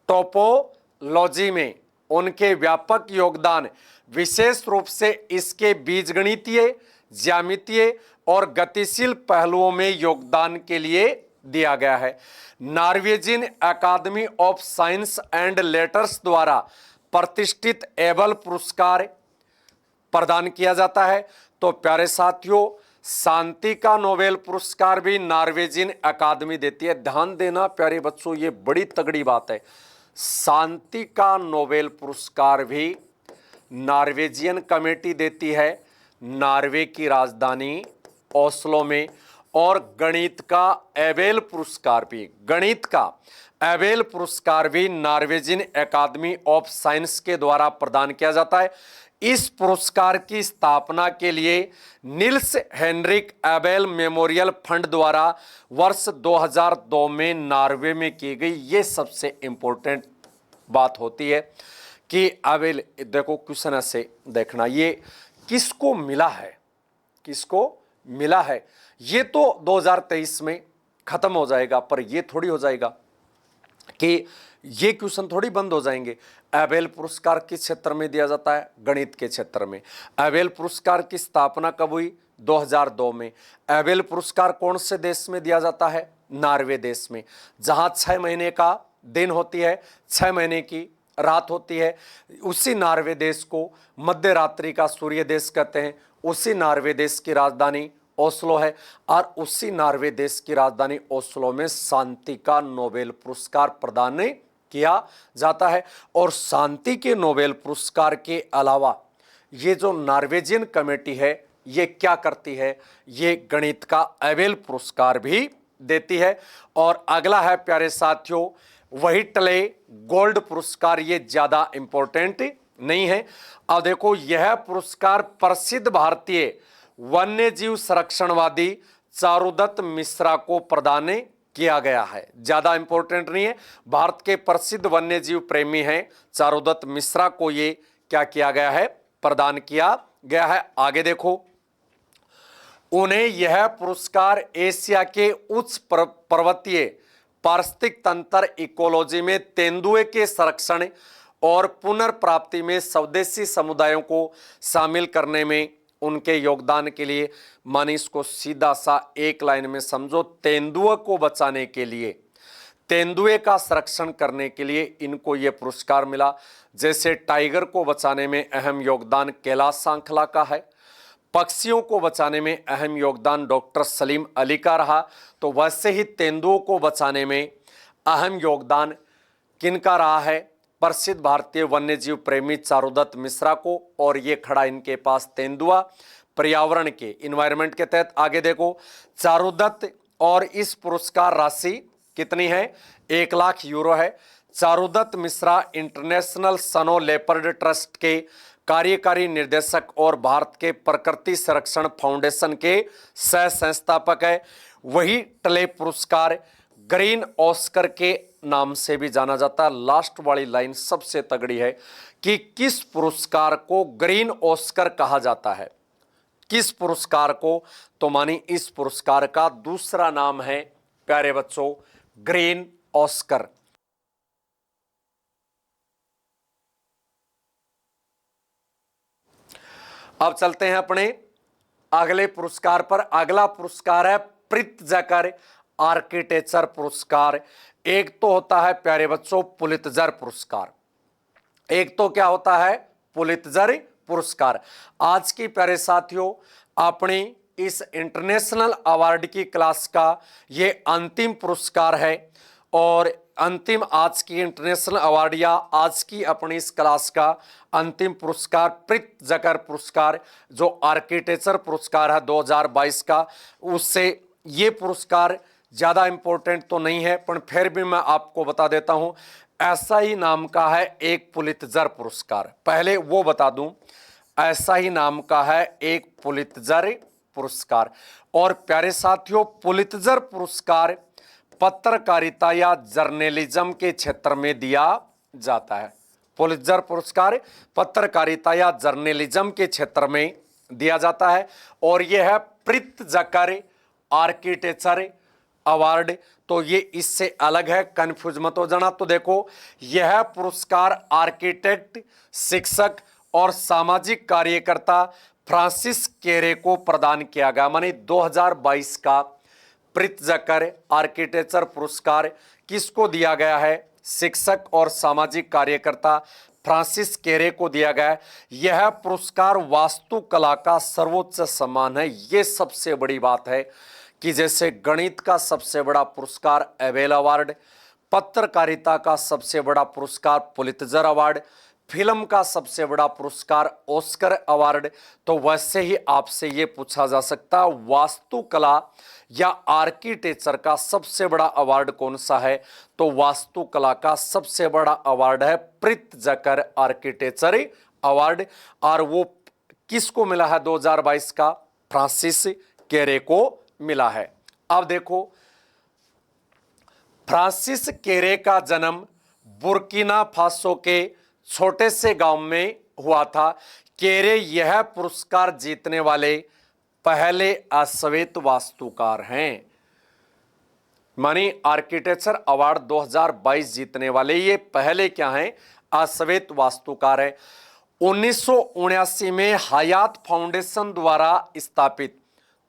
टोपोलॉजी में उनके व्यापक योगदान, विशेष रूप से इसके बीजगणितीय, ज्यामितीय और गतिशील पहलुओं में योगदान के लिए दिया गया है। Norwegian Academy of Science and Letters द्वारा प्रतिष्ठित एबेल पुरस्कार प्रदान किया जाता है। तो प्यारे साथियों, शांति का नोबेल पुरस्कार भी नॉर्वेजियन अकादमी देती है। ध्यान देना प्यारे बच्चों, ये बड़ी तगड़ी बात है। शांति का नोबेल पुरस्कार भी नॉर्वेजियन कमेटी देती है, नॉर्वे की राजधानी ओस्लो में। और गणित का एबेल पुरस्कार भी, गणित का एबेल पुरस्कार भी नॉर्वेजियन अकादमी ऑफ साइंस के द्वारा प्रदान किया जाता है। इस पुरस्कार की स्थापना के लिए Niels Henrik Abel Memorial Fund द्वारा वर्ष 2002 में नॉर्वे में की गई। ये सबसे इंपॉर्टेंट बात होती है कि एबेल, देखो क्वेश्चन ऐसे देखना, ये किसको मिला है? किसको मिला है? ये तो 2023 में खत्म हो जाएगा, पर ये थोड़ी हो जाएगा कि ये क्वेश्चन थोड़ी बंद हो जाएंगे। एबेल पुरस्कार किस क्षेत्र में दिया जाता है? गणित के क्षेत्र में। एबेल पुरस्कार की स्थापना कब हुई? 2002 में। एबेल पुरस्कार कौन से देश में दिया जाता है? नॉर्वे देश में, जहां 6 महीने का दिन होती है, 6 महीने की रात होती है। उसी नॉर्वे देश को मध्य रात्रि का सूर्य देश कहते हैं। उसी नॉर्वे देश की राजधानी ओस्लो है और उसी नॉर्वे देश की राजधानी ओस्लो में शांति का नोबेल पुरस्कार प्रदान किया जाता है। और शांति के नोबेल पुरस्कार के अलावा ये जो नॉर्वेजियन कमेटी है ये क्या करती है? ये गणित का एबेल पुरस्कार भी देती है। और अगला है प्यारे साथियों वही टले गोल्ड पुरस्कार, ये ज्यादा इंपॉर्टेंट नहीं है। अब देखो यह पुरस्कार प्रसिद्ध भारतीय वन्य जीव संरक्षणवादी चारुदत्त मिश्रा को प्रदान किया गया है, ज्यादा इंपॉर्टेंट नहीं है। भारत के प्रसिद्ध वन्य जीव प्रेमी हैं चारुदत्त मिश्रा को ये क्या किया गया है, प्रदान किया गया है। आगे देखो उन्हें यह पुरस्कार एशिया के उच्च पर्वतीय पारिस्थितिक तंत्र इकोलॉजी में तेंदुए के संरक्षण और पुनर्प्राप्ति में स्वदेशी समुदायों को शामिल करने में उनके योगदान के लिए, माने इसको सीधा सा एक लाइन में समझो, तेंदुए को बचाने के लिए, तेंदुए का संरक्षण करने के लिए इनको यह पुरस्कार मिला। जैसे टाइगर को बचाने में अहम योगदान कैलाश सांखला का है, पक्षियों को बचाने में अहम योगदान डॉक्टर सलीम अली का रहा, तो वैसे ही तेंदुओं को बचाने में अहम योगदान किनका रहा है, प्रसिद्ध भारतीय वन्यजीव प्रेमी चारुदत्त मिश्रा को। और ये खड़ा इनके पास तेंदुआ पर्यावरण के इन्वायरमेंट के तहत। आगे देखो चारुदत्त, और इस पुरस्कार राशि कितनी है, 1 लाख यूरो है। Charudatta Mishra International Snow Leopard Trust के कार्यकारी निर्देशक और भारत के प्रकृति संरक्षण फाउंडेशन के सह संस्थापक है। वही टले पुरस्कार ग्रीन ऑस्कर के नाम से भी जाना जाता है। लास्ट वाली लाइन सबसे तगड़ी है कि किस पुरस्कार को ग्रीन ऑस्कर कहा जाता है, किस पुरस्कार को, तो मानी इस पुरस्कार का दूसरा नाम है प्यारे बच्चों ग्रीन ऑस्कर। अब चलते हैं अपने अगले पुरस्कार पर। अगला पुरस्कार है प्रित्जकर आर्किटेक्चर पुरस्कार। एक तो होता है प्यारे बच्चों पुलित्जर पुरस्कार, एक तो क्या होता है पुलित्जर पुरस्कार। आज की प्यारे साथियों अपनी इस इंटरनेशनल अवार्ड की क्लास का ये अंतिम पुरस्कार है। और अंतिम आज की इंटरनेशनल अवार्ड या आज की अपनी इस क्लास का अंतिम पुरस्कार प्रित्जकर पुरस्कार, जो आर्किटेक्चर पुरस्कार है 2022 का, उससे ये पुरस्कार ज़्यादा इंपॉर्टेंट तो नहीं है, पर फिर भी मैं आपको बता देता हूं ऐसा ही नाम का है एक पुलित्जर पुरस्कार। पहले वो बता दूं, ऐसा ही नाम का है एक पुलित्जर पुरस्कार। और प्यारे साथियों पुलित्जर पुरस्कार पत्रकारिता या जर्नलिज्म के क्षेत्र में दिया जाता है। पुलित्जर पुरस्कार पत्रकारिता या जर्नलिज्म के क्षेत्र में दिया जाता है। और यह है प्रित्जकर आर्किटेक्चर अवार्ड, तो ये इससे अलग है, कंफ्यूज मत हो जाना। तो देखो यह पुरस्कार आर्किटेक्ट, शिक्षक और सामाजिक कार्यकर्ता फ्रांसिस केरे को प्रदान किया गया। माने 2022 का प्रित्जकर आर्किटेक्चर पुरस्कार किसको दिया गया है, शिक्षक और सामाजिक कार्यकर्ता फ्रांसिस केरे को दिया गया है। यह पुरस्कार वास्तुकला का सर्वोच्च सम्मान है। यह सबसे बड़ी बात है कि जैसे गणित का सबसे बड़ा पुरस्कार एबेल अवार्ड, पत्रकारिता का सबसे बड़ा पुरस्कार पुलित्जर अवार्ड, फिल्म का सबसे बड़ा पुरस्कार ऑस्कर अवार्ड, तो वैसे ही आपसे ये पूछा जा सकता है वास्तुकला या आर्किटेक्चर का सबसे बड़ा अवार्ड कौन सा है, तो वास्तुकला का सबसे बड़ा अवार्ड है प्रित्जकर आर्किटेक्चर अवार्ड। और वो किसको मिला है 2022 का, फ्रांसिस केरे को मिला है। अब देखो फ्रांसिस केरे का जन्म बुर्किना फासो के छोटे से गांव में हुआ था। केरे यह पुरस्कार जीतने वाले पहले अश्वेत वास्तुकार हैं। मानी आर्किटेक्चर अवार्ड 2022 जीतने वाले ये पहले क्या हैं, अश्वेत वास्तुकार हैं। 1979 में हयात फाउंडेशन द्वारा स्थापित,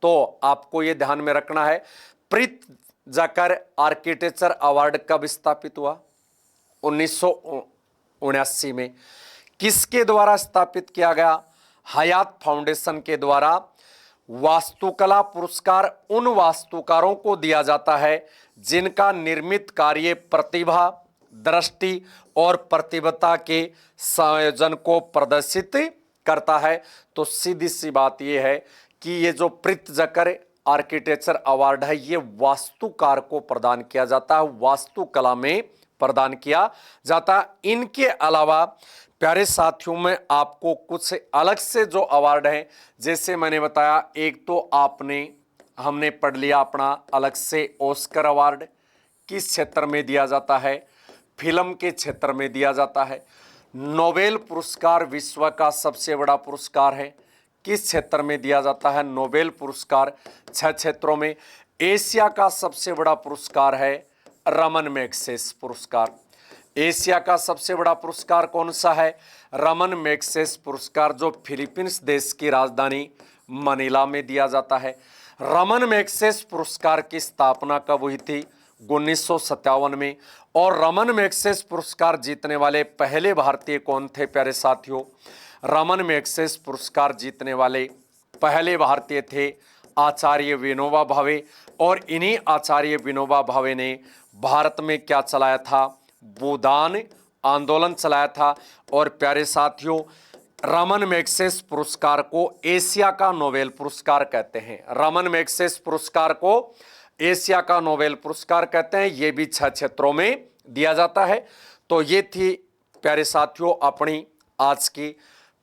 तो आपको ये ध्यान में रखना है प्रित्जकर आर्किटेक्चर अवार्ड कब स्थापित हुआ, 1979 में। किसके द्वारा स्थापित किया गया, हयात फाउंडेशन के द्वारा। वास्तुकला पुरस्कार उन वास्तुकारों को दिया जाता है जिनका निर्मित कार्य प्रतिभा, दृष्टि और प्रतिबद्धता के संयोजन को प्रदर्शित करता है। तो सीधी सी बात यह है कि ये जो प्रित्जकर आर्किटेक्चर अवार्ड है, ये वास्तुकार को प्रदान किया जाता है, वास्तुकला में प्रदान किया जाता है। इनके अलावा प्यारे साथियों में आपको कुछ अलग से जो अवार्ड हैं, जैसे मैंने बताया, एक तो हमने पढ़ लिया अपना अलग से ऑस्कर अवार्ड किस क्षेत्र में दिया जाता है, फिल्म के क्षेत्र में दिया जाता है। नोबेल पुरस्कार विश्व का सबसे बड़ा पुरस्कार है, किस क्षेत्र में दिया जाता है, नोबेल पुरस्कार 6 क्षेत्रों में। एशिया का सबसे बड़ा पुरस्कार है रमन मैग्सेस पुरस्कार। एशिया का सबसे बड़ा पुरस्कार कौन सा है, रमन मैग्सेस पुरस्कार, जो फिलीपींस देश की राजधानी मनीला में दिया जाता है। रमन मैग्सेस पुरस्कार की स्थापना कब हुई थी, 1957 में। और रमन मैग्सेस पुरस्कार जीतने वाले पहले भारतीय कौन थे प्यारे साथियों, रमन मैग्सेस पुरस्कार जीतने वाले पहले भारतीय थे आचार्य विनोबा भावे। और इन्हीं आचार्य विनोबा भावे ने भारत में क्या चलाया था, भूदान आंदोलन चलाया था। और प्यारे साथियों, रमन मैग्सेस पुरस्कार को एशिया का नोबेल पुरस्कार कहते हैं। रमन मैग्सेस पुरस्कार को एशिया का नोबेल पुरस्कार कहते हैं। ये भी 6 क्षेत्रों में दिया जाता है। तो ये थी प्यारे साथियों अपनी आज की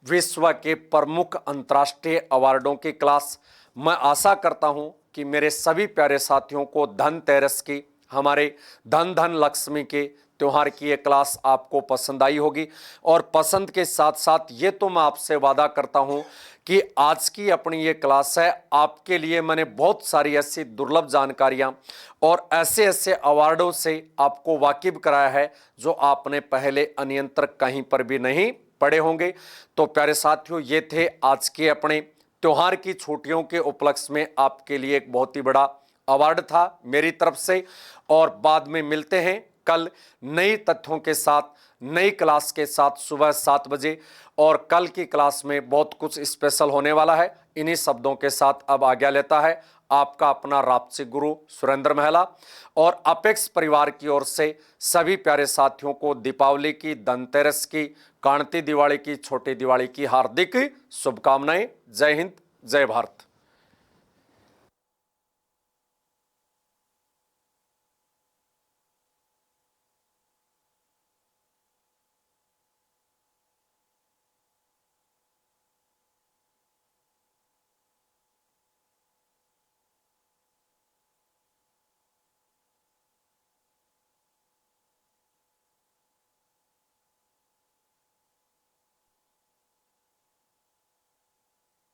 विश्व के प्रमुख अंतर्राष्ट्रीय अवार्डों की क्लास। मैं आशा करता हूं कि मेरे सभी प्यारे साथियों को धनतेरस की, हमारे धन लक्ष्मी के त्योहार की ये क्लास आपको पसंद आई होगी। और पसंद के साथ साथ ये तो मैं आपसे वादा करता हूं कि आज की अपनी ये क्लास है, आपके लिए मैंने बहुत सारी ऐसी दुर्लभ जानकारियां और ऐसे ऐसे अवार्डों से आपको वाकिफ कराया है जो आपने पहले अन्यंत्र कहीं पर भी नहीं पढ़े होंगे। तो प्यारे साथियों, ये थे आज के अपने त्योहार की छुट्टियों के उपलक्ष्य में आपके लिए एक बहुत ही बड़ा अवार्ड था मेरी तरफ से। और बाद में मिलते हैं कल नई तथ्यों के साथ, नई क्लास के साथ सुबह 7 बजे। और कल की क्लास में बहुत कुछ स्पेशल होने वाला है। इन्हीं शब्दों के साथ अब आज्ञा लेता है आपका अपना रापसी गुरु सुरेंद्र महला। और अपेक्स परिवार की ओर से सभी प्यारे साथियों को दीपावली की, धनतेरस की, कांति दिवाली की, छोटी दिवाली की हार्दिक शुभकामनाएं। जय हिंद, जय भारत।